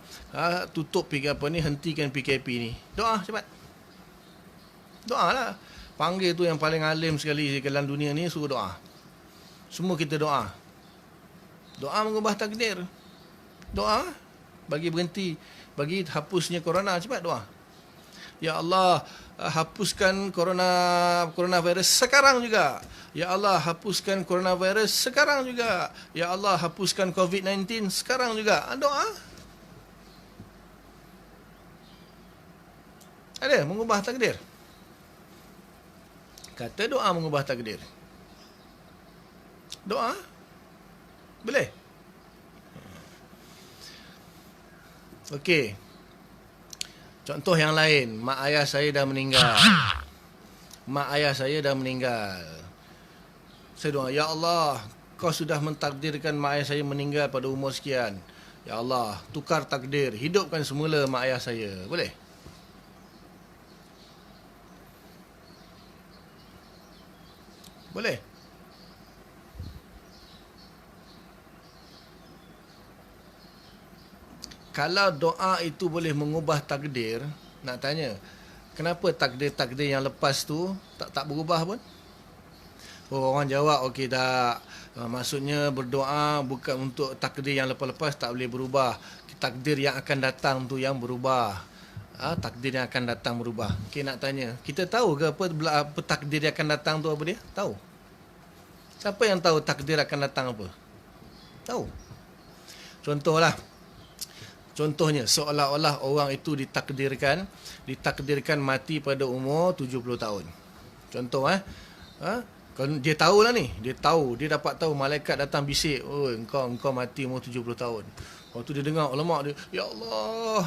hentikan PKP ni. Doa cepat. Doa lah. Panggil tu yang paling alim sekali dalam dunia ni, suruh doa. Semua kita doa. Doa mengubah takdir. Doa bagi berhenti, bagi hapusnya corona, cepat doa. Ya Allah, hapuskan coronavirus sekarang juga. Ya Allah, hapuskan coronavirus sekarang juga. Ya Allah, hapuskan COVID-19 sekarang juga. Doa. Ada mengubah takdir. Kata doa mengubah takdir. Doa boleh. Okey. Contoh yang lain, mak ayah saya dah meninggal. Saya doa, ya Allah, kau sudah mentakdirkan mak ayah saya meninggal pada umur sekian. Ya Allah, tukar takdir, hidupkan semula mak ayah saya. Boleh? Boleh? Kalau doa itu boleh mengubah takdir, nak tanya, kenapa takdir-takdir yang lepas tu tak berubah pun? Orang jawab, okey tak. Maksudnya berdoa bukan untuk takdir yang lepas-lepas tak boleh berubah. Takdir yang akan datang tu yang berubah. Takdir yang akan datang berubah. Okey, nak tanya, kita tahu ke apa takdir yang akan datang tu apa dia? Tahu. Siapa yang tahu takdir akan datang apa? Tahu. Contohnya, seolah-olah orang itu ditakdirkan mati pada umur 70 tahun. Contoh kalau dia tahulah ni, dia dapat tahu malaikat datang bisik, "Oh, engkau mati umur 70 tahun." Waktu dia dengar ulama dia, "Ya Allah,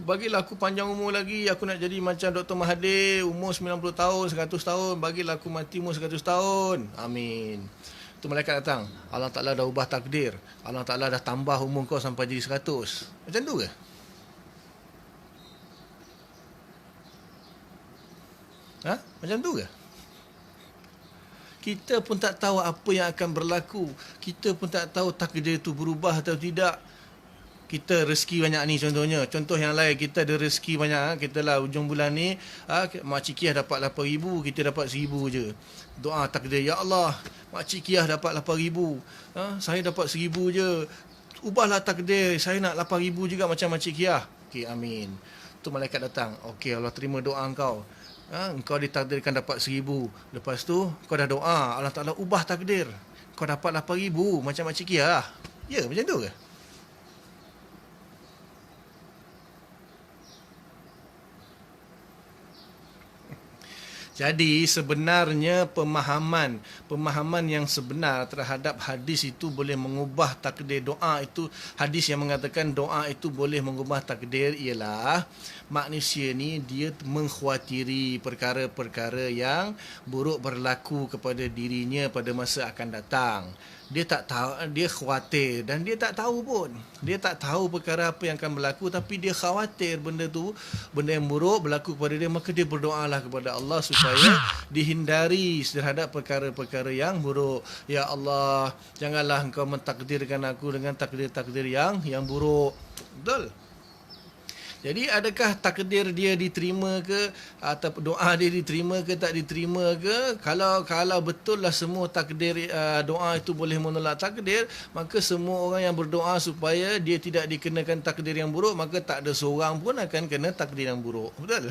bagilah aku panjang umur lagi, aku nak jadi macam Dr. Mahathir, umur 90 tahun, 100 tahun, bagilah aku mati umur 100 tahun." Amin. Tu malaikat datang, Allah Ta'ala dah ubah takdir, Allah Ta'ala dah tambah umur kau sampai jadi 100. Macam tu ke? Macam tu ke? Kita pun tak tahu apa yang akan berlaku. Kita pun tak tahu takdir itu berubah atau tidak. Kita rezeki banyak ni contohnya. Contoh yang lain, kita ada rezeki banyak. Kita lah ujung bulan ni, Makcik Kiah dapat 8,000, kita dapat 1,000 je. Doa takdir, ya Allah, Makcik Kiah dapat 8,000. Saya dapat 1,000 je. Ubahlah takdir, saya nak 8,000 juga macam Makcik Kiah. Okey, amin. Tu malaikat datang. Okey, Allah terima doa engkau. Engkau ditakdirkan dapat 1,000. Lepas tu, kau dah doa, Allah Ta'ala ubah takdir. Kau dapat 8,000 macam Makcik Kiah. Ya, macam tu ke? Jadi sebenarnya pemahaman yang sebenar terhadap hadis itu boleh mengubah takdir. Doa itu, hadis yang mengatakan doa itu boleh mengubah takdir ialah manusia ni dia mengkhawatiri perkara-perkara yang buruk berlaku kepada dirinya pada masa akan datang. Dia tak tahu, dia khawatir dan dia tak tahu pun. Dia tak tahu perkara apa yang akan berlaku, tapi dia khawatir benda yang buruk berlaku kepada dia, maka dia berdoalah kepada Allah supaya dihindari terhadap perkara-perkara yang buruk. Ya Allah, janganlah engkau mentakdirkan aku dengan takdir-takdir yang buruk. Betul? Jadi adakah takdir dia diterima ke, atau doa dia diterima ke tak diterima ke? Kalau betul lah semua takdir doa itu boleh menolak takdir, maka semua orang yang berdoa supaya dia tidak dikenakan takdir yang buruk, maka tak ada seorang pun akan kena takdir yang buruk. Betul?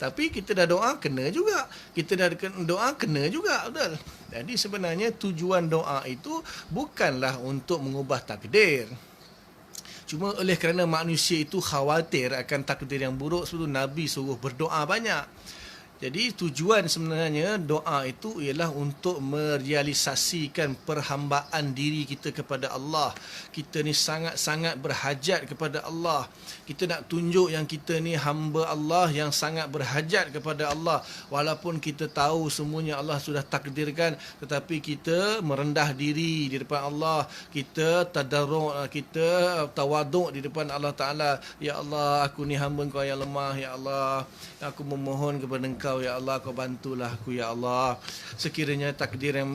Tapi kita dah doa kena juga. Kita dah doa kena juga, betul? Jadi sebenarnya tujuan doa itu bukanlah untuk mengubah takdir. Cuma oleh kerana manusia itu khawatir akan takdir yang buruk, sebab itu Nabi suruh berdoa banyak. Jadi tujuan sebenarnya doa itu ialah untuk merealisasikan perhambaan diri kita kepada Allah. Kita ni sangat-sangat berhajat kepada Allah. Kita nak tunjuk yang kita ni hamba Allah yang sangat berhajat kepada Allah. Walaupun kita tahu semuanya Allah sudah takdirkan, tetapi kita merendah diri di depan Allah. Kita tadarruk, kita tawaduk di depan Allah Ta'ala. Ya Allah, aku ni hamba Engkau yang lemah. Ya Allah, aku memohon kepada Engkau. Ya Allah, kau bantulah aku, ya Allah. Sekiranya takdir yang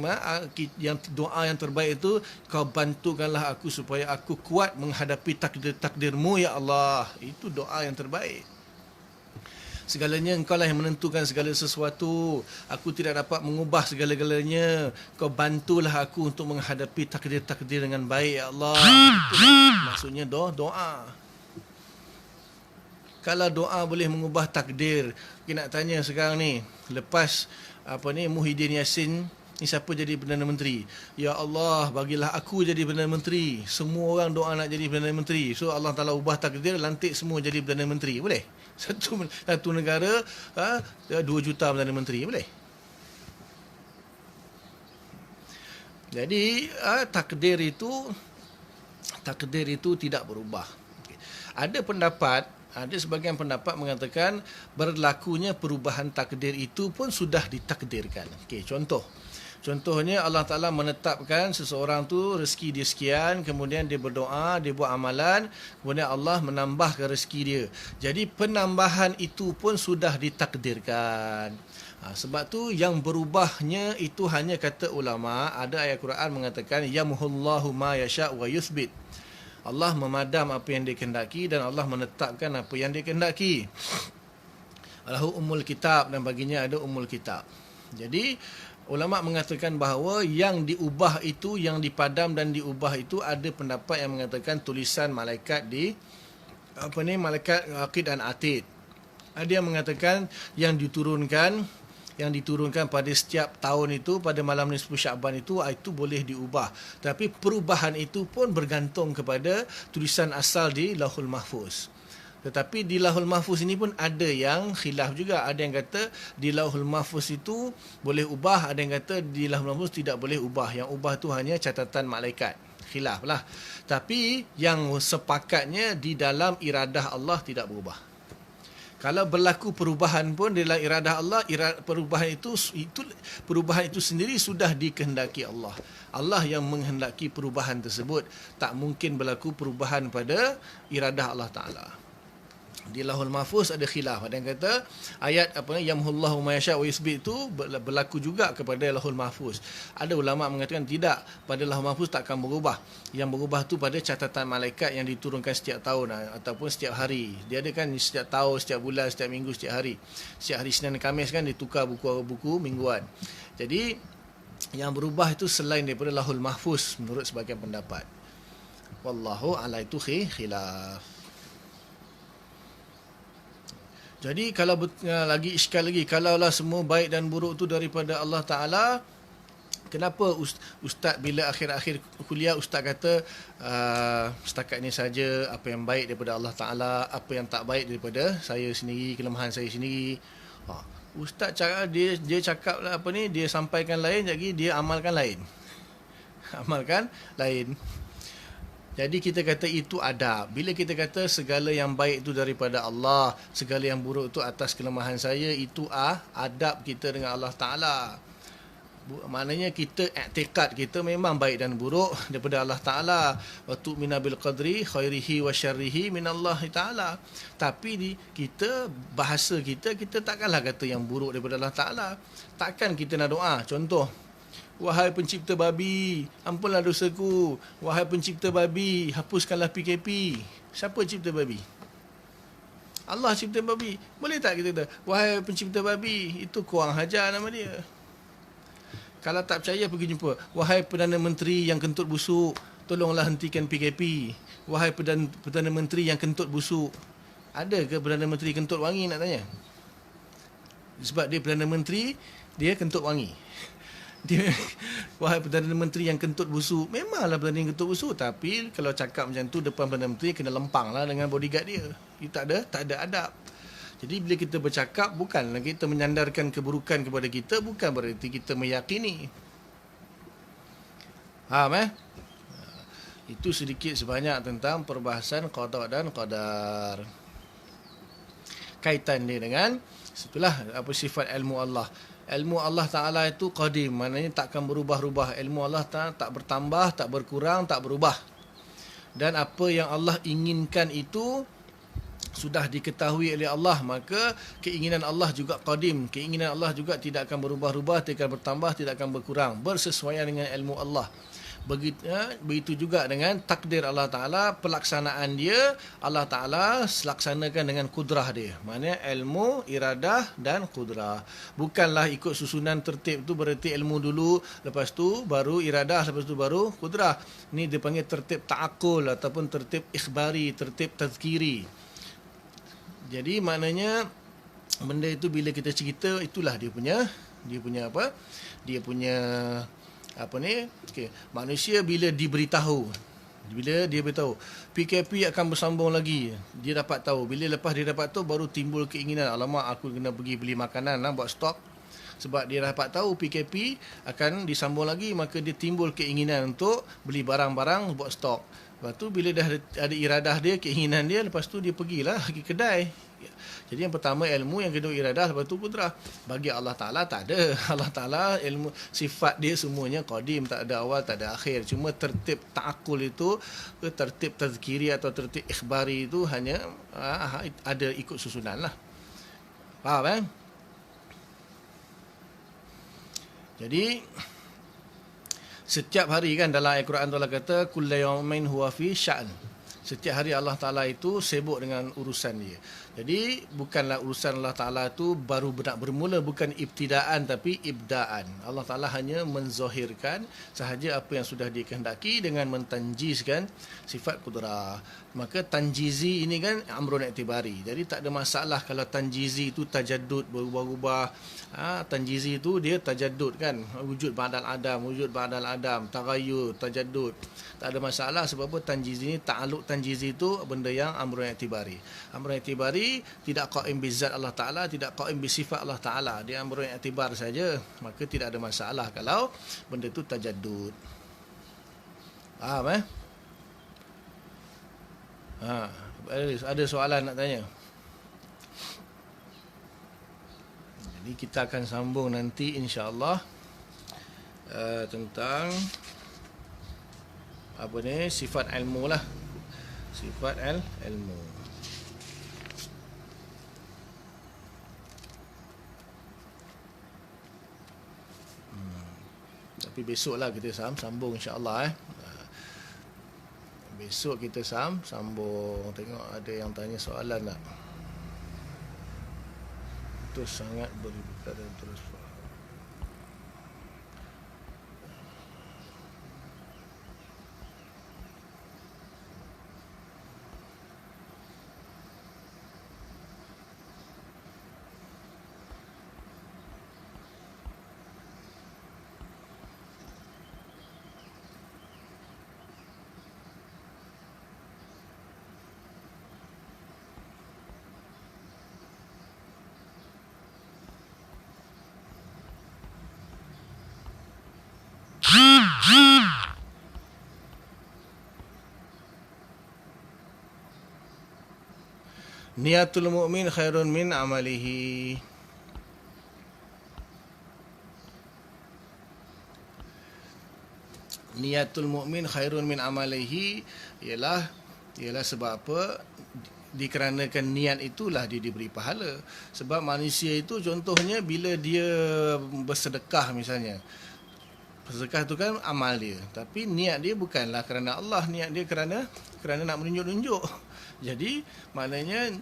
doa yang terbaik itu, kau bantukanlah aku supaya aku kuat menghadapi takdir-takdirmu, ya Allah. Itu doa yang terbaik. Segalanya Engkau lah yang menentukan segala sesuatu. Aku tidak dapat mengubah segala-galanya. Kau bantulah aku untuk menghadapi takdir-takdir dengan baik, ya Allah. Itulah maksudnya doa. Kalau doa boleh mengubah takdir, kita nak tanya sekarang ni, lepas Muhyiddin Yassin ni siapa jadi Perdana Menteri? Ya Allah, bagilah aku jadi Perdana Menteri. Semua orang doa nak jadi Perdana Menteri. So Allah Ta'ala ubah takdir, lantik semua jadi Perdana Menteri. Boleh? Satu negara 2 juta Perdana Menteri. Boleh? Jadi takdir itu tidak berubah. Ada sebagian pendapat mengatakan berlakunya perubahan takdir itu pun sudah ditakdirkan. Contohnya Allah Ta'ala menetapkan seseorang tu rezeki dia sekian, kemudian dia berdoa, dia buat amalan, kemudian Allah menambahkan rezeki dia. Jadi penambahan itu pun sudah ditakdirkan. Sebab tu yang berubahnya itu hanya kata ulama, ada ayat Quran mengatakan yamhullahu ma yasha' wa yuthbit. Allah memadam apa yang dia kehendaki dan Allah menetapkan apa yang dia kehendaki. Lahu ummul kitab, dan baginya ada ummul kitab. Jadi ulama mengatakan bahawa yang diubah itu, yang dipadam dan diubah itu, ada pendapat yang mengatakan tulisan malaikat malaikat Aqid dan Atid. Ada yang mengatakan yang diturunkan pada setiap tahun itu, pada malam nisfu Syaban itu boleh diubah. Tapi perubahan itu pun bergantung kepada tulisan asal di Lauhul Mahfuz. Tetapi di Lauhul Mahfuz ini pun ada yang khilaf juga. Ada yang kata di Lauhul Mahfuz itu boleh ubah, ada yang kata di Lauhul Mahfuz tidak boleh ubah. Yang ubah itu hanya catatan malaikat. Khilaf lah. Tapi yang sepakatnya di dalam iradah Allah tidak berubah. Kalau berlaku perubahan pun dalam iradah Allah, perubahan itu sendiri sudah dikehendaki Allah. Allah yang menghendaki perubahan tersebut. Tak mungkin berlaku perubahan pada iradah Allah Ta'ala. Di Lauhul Mahfuz ada khilaf. Ada yang kata ayat yamhullahu ma yasha' wa yuthbit itu berlaku juga kepada Lauhul Mahfuz. Ada ulama mengatakan tidak, pada Lauhul Mahfuz tak akan berubah. Yang berubah tu pada catatan malaikat yang diturunkan setiap tahun ataupun setiap hari. Dia ada kan setiap tahun, setiap bulan, setiap minggu, setiap hari. Setiap hari Senin dan Khamis kan ditukar buku mingguan. Jadi yang berubah itu selain daripada Lauhul Mahfuz menurut sebagian pendapat. Wallahu a'lam, itu khilaf. Jadi kalau lagi iskal lagi, kalaulah semua baik dan buruk tu daripada Allah Ta'ala, kenapa Ustaz bila akhir-akhir kuliah Ustaz kata setakat ni saja, apa yang baik daripada Allah Ta'ala, apa yang tak baik daripada saya sendiri, kelemahan saya sendiri. Ustaz cakap, dia cakap lah dia sampaikan lain, jadi dia amalkan lain. Amalkan lain. Jadi kita kata itu adab. Bila kita kata segala yang baik itu daripada Allah, segala yang buruk itu atas kelemahan saya, itu adab kita dengan Allah Ta'ala. Maknanya kita i'tiqad kita memang baik dan buruk daripada Allah Ta'ala. Wa tu'mina bil qadri khairihi wa syarrihi minallahi Ta'ala. Tapi bahasa kita takkanlah kata yang buruk daripada Allah Ta'ala. Takkan kita nak doa. Contoh, wahai pencipta babi, ampunlah dosaku. Wahai pencipta babi, hapuskanlah PKP. Siapa cipta babi? Allah cipta babi. Boleh tak kita kata, wahai pencipta babi, itu kurang hajar nama dia. Kalau tak percaya, pergi jumpa. Wahai Perdana Menteri yang kentut busuk, tolonglah hentikan PKP. Wahai Perdana Menteri yang kentut busuk. Ada ke Perdana Menteri kentut wangi, nak tanya? Sebab dia Perdana Menteri, dia kentut wangi. Dia, wahai Perdana Menteri yang kentut busuk. Memanglah Perdana yang kentut busuk. Tapi kalau cakap macam tu depan Perdana Menteri, kena lempang lah dengan bodyguard dia. Dia tak ada adab. Jadi bila kita bercakap, bukanlah kita menyandarkan keburukan kepada kita, bukan berarti kita meyakini. Faham Itu sedikit sebanyak tentang perbahasan qada dan qadar. Kaitan dia dengan setelah sifat ilmu Allah. Ilmu Allah Ta'ala itu qadim, maknanya takkan berubah-ubah. Ilmu Allah Ta'ala tak bertambah, tak berkurang, tak berubah. Dan apa yang Allah inginkan itu sudah diketahui oleh Allah, maka keinginan Allah juga qadim. Keinginan Allah juga tidak akan berubah-ubah, tidak akan bertambah, tidak akan berkurang. Bersesuaian dengan ilmu Allah. Begitu juga dengan takdir Allah Ta'ala, pelaksanaan dia, Allah Ta'ala laksanakan dengan kudrah dia. Maknanya ilmu, iradah dan kudrah. Bukanlah ikut susunan tertib tu, berarti ilmu dulu, lepas tu baru iradah, lepas tu baru kudrah. Ni dipanggil tertib ta'akul ataupun tertib ikhbari, tertib tazkiri. Jadi maknanya benda itu bila kita cerita, itulah dia punya apa? Dia punya manusia bila diberitahu, bila dia beritahu PKP akan bersambung lagi, dia dapat tahu. Bila lepas dia dapat tahu, baru timbul keinginan, alamak aku kena pergi beli makanan buat stok. Sebab dia dapat tahu PKP akan disambung lagi, maka dia timbul keinginan untuk beli barang-barang buat stok. Lepas tu bila dah ada iradah dia, keinginan dia, lepas tu dia pergilah pergi kedai. Jadi yang pertama ilmu, yang kedua iradah, lepas tu kudrah. Bagi Allah Ta'ala tak ada. Allah Ta'ala ilmu, sifat dia semuanya qadim, tak ada awal, tak ada akhir. Cuma tertib ta'akul itu, tertib tazkiri atau tertib ikhbari itu hanya ada ikut susunan lah. Faham Jadi setiap hari kan dalam Al-Quran Allah kata kullu yawmin huwa fi sya'n. Setiap hari Allah Ta'ala itu sibuk dengan urusan dia. Jadi bukanlah urusan Allah Ta'ala itu baru nak bermula, bukan ibtidaan tapi ibdaan. Allah Ta'ala hanya menzahirkan sahaja apa yang sudah dikehendaki dengan mentanjizkan sifat kudrah. Maka tanjizi ini kan amrun i'tibari. Jadi tak ada masalah kalau tanjizi itu tajaddud, berubah-ubah. Tanjizi itu dia tajaddud kan, wujud ba'dal adam, taghayyur, tajaddud. Tak ada masalah sebab apa? Tanjizi ini, ta'alluq tanjizi itu benda yang amrun i'tibari. Amrun i'tibari tidak qaim bizat Allah Ta'ala, tidak qaim bisifat Allah Ta'ala. Dia amrun i'tibar saja. Maka tidak ada masalah kalau benda itu tajaddud. Faham ada soalan nak tanya? Jadi kita akan sambung nanti insya-Allah tentang sifat ilmu lah. Sifat ilmu. Tapi besoklah kita sambung insya-Allah Besok kita sambung. Tengok ada yang tanya soalan tak? Itu sangat berbicara terus. Niyatul mu'min khairun min amalihi. Niyatul mu'min khairun min amalihi ialah sebab apa? Dikarenakan niat itulah dia diberi pahala. Sebab manusia itu contohnya bila dia bersedekah misalnya, Sedekah tu kan amal dia. Tapi niat dia bukanlah kerana Allah, niat dia kerana nak menunjuk-nunjuk. Jadi maknanya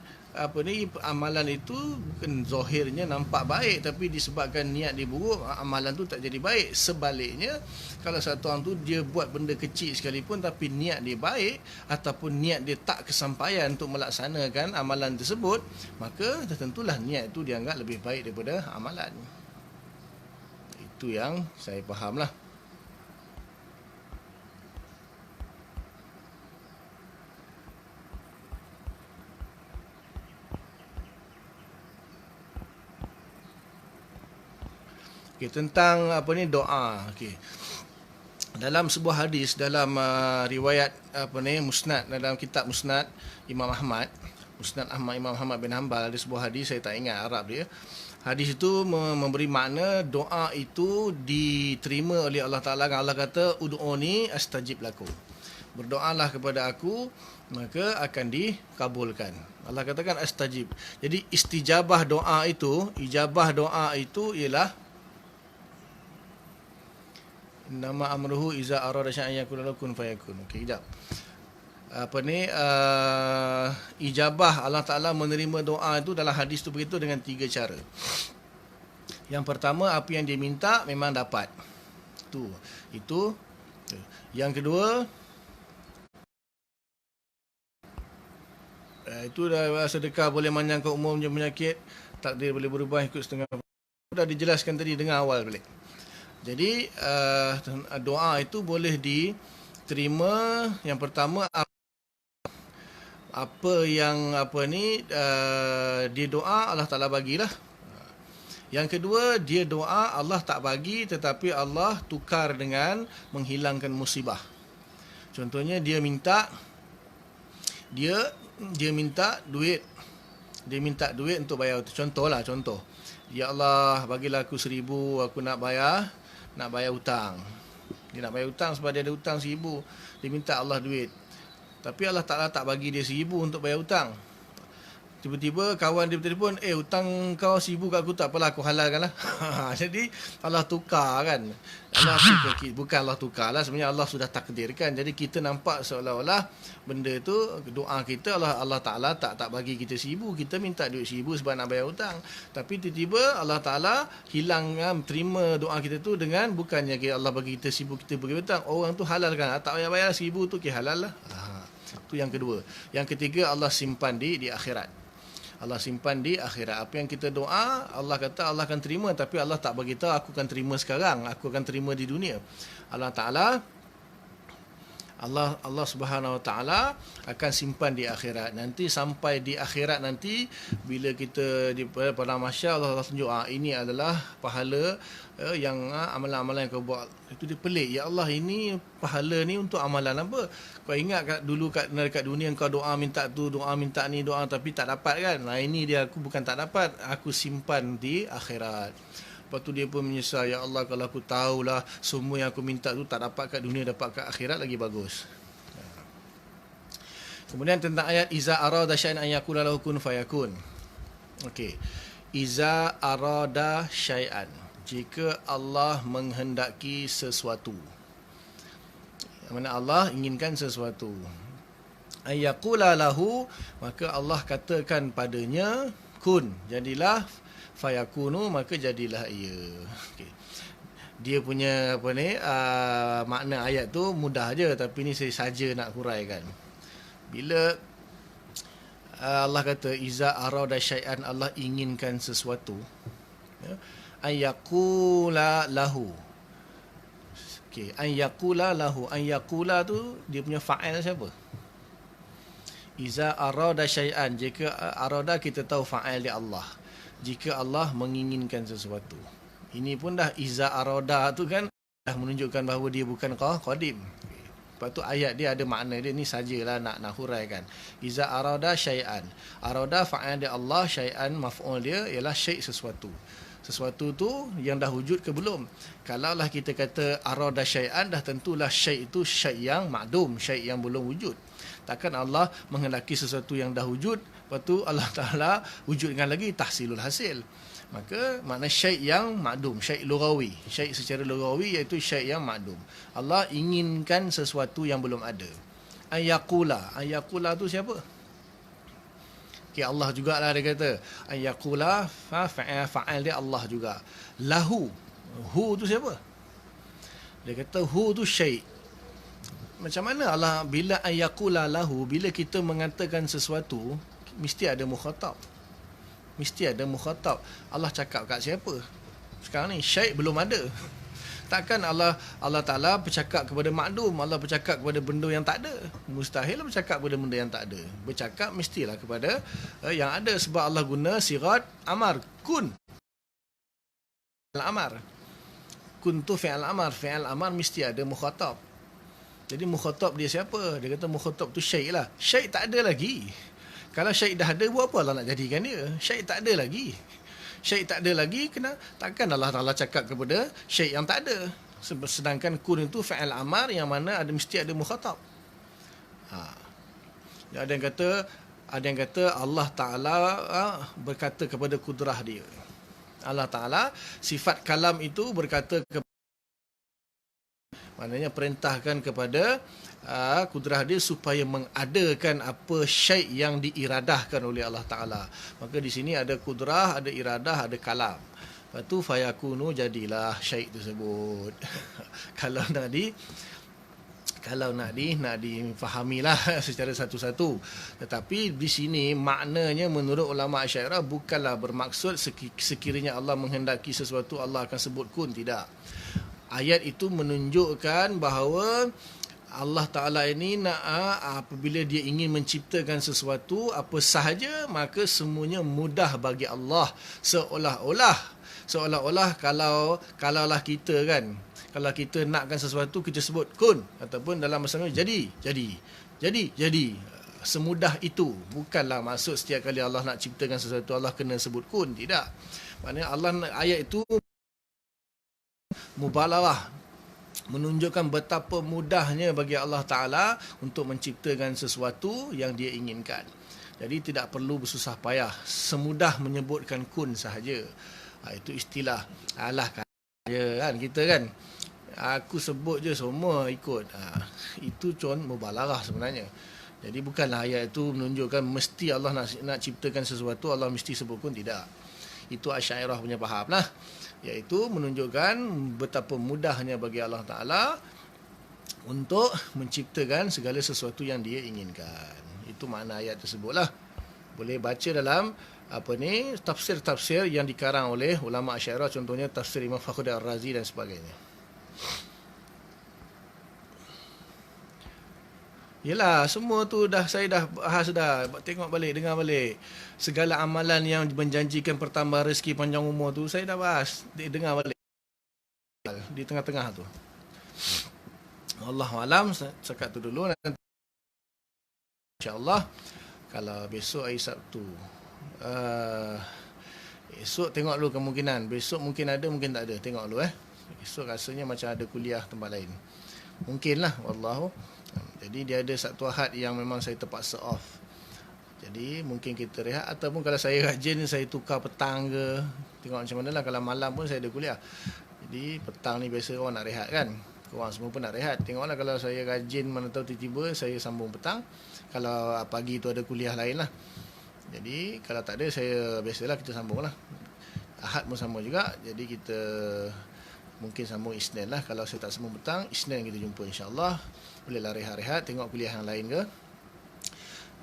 amalan itu bukan zahirnya nampak baik, tapi disebabkan niat dia buruk, amalan tu tak jadi baik. Sebaliknya, kalau satu orang tu dia buat benda kecil sekalipun tapi niat dia baik, ataupun niat dia tak kesampaian untuk melaksanakan amalan tersebut, maka tentulah niat itu dianggap lebih baik daripada amalan. Itu yang saya faham lah. Okay, tentang doa. Okay. Dalam sebuah hadis, dalam riwayat Musnad, dalam kitab Musnad Imam Ahmad, Musnad Imam Ahmad bin Hanbal, ada sebuah hadis, saya tak ingat Arab dia. Hadis itu memberi makna doa itu diterima oleh Allah Ta'ala. Allah kata, ud'uni astajib lakum. Berdoalah kepada aku, maka akan dikabulkan. Allah katakan astajib. Jadi ijabah doa itu ialah nama amruhu iza arada syai'an yakun lahu kun fayakun. Okey, kejap. Ijabah Allah Ta'ala menerima doa itu dalam hadis tu begitu dengan 3 cara. Yang pertama, apa yang dia minta memang dapat. Itu. Yang kedua, itu dah sedekah boleh manyangkan umumnya penyakit, takdir boleh berubah ikut setengah. Dah dijelaskan tadi dengar awal balik. Jadi doa itu boleh diterima. Yang pertama, apa yang dia doa Allah Ta'ala bagilah. Yang kedua, dia doa Allah tak bagi, tetapi Allah tukar dengan menghilangkan musibah. Contohnya dia minta duit. Dia minta duit untuk bayar. Contoh. Ya Allah, bagilah aku 1,000, aku nak bayar hutang. Dia nak bayar hutang sebab dia ada hutang 1,000. Dia minta Allah duit. Tapi Allah Ta'ala tak bagi dia 1,000 untuk bayar hutang. Tiba-tiba kawan dia bertelefon, hutang kau 1,000 kat aku, tak apalah, aku halalkan lah. Jadi Allah tukar kan. Bukan Allah tukar lah, sebenarnya Allah sudah takdirkan. Jadi kita nampak seolah-olah benda tu, doa kita Allah Ta'ala tak bagi kita 1,000. Kita minta duit 1,000 sebab nak bayar hutang. Tapi tiba-tiba Allah Ta'ala terima doa kita tu dengan bukannya Allah bagi kita 1,000 kita bagi hutang. Orang tu halalkan, tak payah bayar 1,000 tu, halal lah. Itu yang kedua. Yang ketiga, Allah simpan di akhirat. Allah simpan di akhirat. Apa yang kita doa, Allah kata Allah akan terima, tapi Allah tak bagi tahu aku akan terima sekarang, aku akan terima di dunia. Allah Subhanahu Wa Taala akan simpan di akhirat. Nanti sampai di akhirat nanti, bila kita di pada mahsyar, Allah tunjuk ini adalah pahala yang amalan-amalan yang kau buat. Itu dia pelik. Ya Allah, ini pahala ni untuk amalan apa? Kau ingat dulu dekat dunia kau doa minta tu, doa minta ni, doa tapi tak dapat kan? Ini dia, aku bukan tak dapat, aku simpan di akhirat. Lepas tu dia pun menyesal, ya Allah, kalau aku tahulah semua yang aku minta tu tak dapat kat dunia, dapat kat akhirat, lagi bagus. Kemudian tentang ayat iza arada syai'an an yakula lahu kun fayakun. Okey. Iza arada syai'an, jika Allah menghendaki sesuatu. Mana Allah inginkan sesuatu. An yakula lahu, maka Allah katakan padanya kun, jadilah, fayakunu, maka jadilah ia. Okay. Dia punya makna ayat tu mudah je, tapi ni saya saja nak huraikan. Bila Allah kata iza arada syai'an, Allah inginkan sesuatu, ayaqula lahu. Okey, ayaqula lahu. Ayaqula tu dia punya fa'il siapa? Iza arada syai'an, jika arada kita tahu fa'il dia Allah. Jika Allah menginginkan sesuatu. Ini pun dah iza arada tu kan dah menunjukkan bahawa dia bukan qadim. Lepas tu ayat dia ada makna dia, ni sajalah nak huraikan. Iza arada syai'an. Arada fa'il dia Allah, syai'an maf'ul dia ialah syai' sesuatu. Sesuatu tu yang dah wujud ke belum? Kalaulah kita kata arada syai'an, dah tentulah syai' itu syai' yang ma'dum, syai' yang belum wujud. Takkan Allah menghendaki sesuatu yang dah wujud, lepas tu Allah Ta'ala wujudkan lagi tahsilul hasil. Maka makna syai' yang ma'dum, syai' lughawi. Syai' secara lughawi iaitu syai' yang ma'dum. Allah inginkan sesuatu yang belum ada. Ayaqula. Ayaqula tu siapa? Okay, Allah jugalah dia kata. Ayaqula fa'al dia Allah juga. Lahu. Hu tu siapa? Dia kata hu tu syai'. Macam mana Allah bila ayaqula lahu, bila kita mengatakan sesuatu mesti ada mukhatab. Mesti ada mukhatab. Allah cakap kat siapa? Sekarang ni syai' belum ada. Takkan Allah Ta'ala bercakap kepada makdum, Allah bercakap kepada benda yang tak ada. Mustahil bercakap kepada benda yang tak ada. Bercakap mestilah kepada yang ada, sebab Allah guna sigat amar, kun. Al-amar. Kun tu fi'al amar, fi'al amar mesti ada mukhatab. Jadi mukhatab dia siapa? Dia kata mukhatab tu syai' lah. Syai' tak ada lagi. Kalau syai' dah ada, buat apa Allah nak jadikan dia? Syai' tak ada lagi. Syai' tak ada lagi, takkan Allah Ta'ala cakap kepada syai' yang tak ada. Sedangkan kun itu fa'al amar yang mana mesti ada mukhatab. Ada yang kata Allah Ta'ala berkata kepada kudrah dia. Allah Ta'ala sifat kalam itu berkata kepada, maknanya perintahkan kepada kudrah dia supaya mengadakan apa syai' yang diiradahkan oleh Allah Ta'ala. Maka di sini ada kudrah, ada iradah, ada kalam. Lepas tu fayakunu, jadilah syai' tersebut. Kalau nak difahamilah secara satu-satu. Tetapi di sini maknanya menurut ulama Asy'ariyah bukanlah bermaksud sekiranya Allah menghendaki sesuatu Allah akan sebut kun, tidak. Ayat itu menunjukkan bahawa Allah Ta'ala ini apabila dia ingin menciptakan sesuatu apa sahaja, maka semuanya mudah bagi Allah. Seolah-olah kalaulah kita kan, kalau kita nakkan sesuatu kita sebut kun, ataupun dalam bahasa Melayu jadi. Semudah itu. Bukanlah maksud setiap kali Allah nak ciptakan sesuatu Allah kena sebut kun, tidak. Maknanya Allah ayat itu mubalaghah, menunjukkan betapa mudahnya bagi Allah Ta'ala untuk menciptakan sesuatu yang dia inginkan. Jadi tidak perlu bersusah payah, semudah menyebutkan kun sahaja. Itu istilah alah kan kita kan, aku sebut je semua ikut. Itu mubalaghah sebenarnya. Jadi bukanlah ayat itu menunjukkan mesti Allah nak ciptakan sesuatu Allah mesti sebut kun, tidak. Itu Asy'ariyah punya faham lah. Iaitu menunjukkan betapa mudahnya bagi Allah Ta'ala untuk menciptakan segala sesuatu yang dia inginkan. Itu makna ayat tersebut lah. Boleh baca dalam tafsir-tafsir yang dikarang oleh ulama Asy'ariyah, contohnya tafsir Imam Fakhruddin Ar-Razi dan sebagainya. Yelah, semua tu saya dah bahas dah. Tengok balik, dengar balik. Segala amalan yang menjanjikan pertambahan rezeki panjang umur tu, saya dah bahas. Dengar balik. Di tengah-tengah tu. Allahualam, cakap tu dulu. InsyaAllah, kalau besok hari Sabtu. Esok tengok dulu kemungkinan. Besok mungkin ada, mungkin tak ada. Tengok dulu Esok rasanya macam ada kuliah tempat lain. Mungkinlah, wallahu. Jadi dia ada satu ahad yang memang saya terpaksa off. Jadi mungkin kita rehat, ataupun kalau saya rajin saya tukar petang ke. Tengok macam mana lah. Kalau malam pun saya ada kuliah. Jadi petang ni biasa orang nak rehat kan. Korang semua pun nak rehat. Tengoklah kalau saya rajin, mana tahu tiba-tiba saya sambung petang. Kalau pagi tu ada kuliah lain lah. Jadi kalau tak ada, saya biasalah kita sambung lah. Ahad pun sama juga. Jadi kita mungkin sambung Isnin lah. Kalau saya tak sambung petang, Isnin kita jumpa insyaAllah. Bolehlah rehat-rehat, tengok kuliah yang lain ke.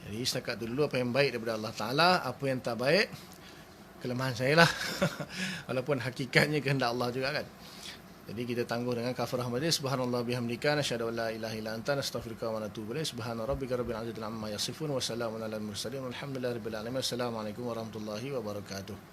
Jadi setakat tu dulu apa yang baik daripada Allah Ta'ala. Apa yang tak baik, kelemahan saya lah. Walaupun hakikatnya kehendak Allah juga kan. Jadi kita tangguh dengan kafirah madhi. Subhanallah bihamdika, nasyhadu an la ilaha illa anta, nastaghfiruka wa natubu ilaik. Subhana rabbika rabbil izzati amma yasifun, wa salamun alal mursalin, walhamdulillahi rabbil alamin. Assalamualaikum warahmatullahi wabarakatuh.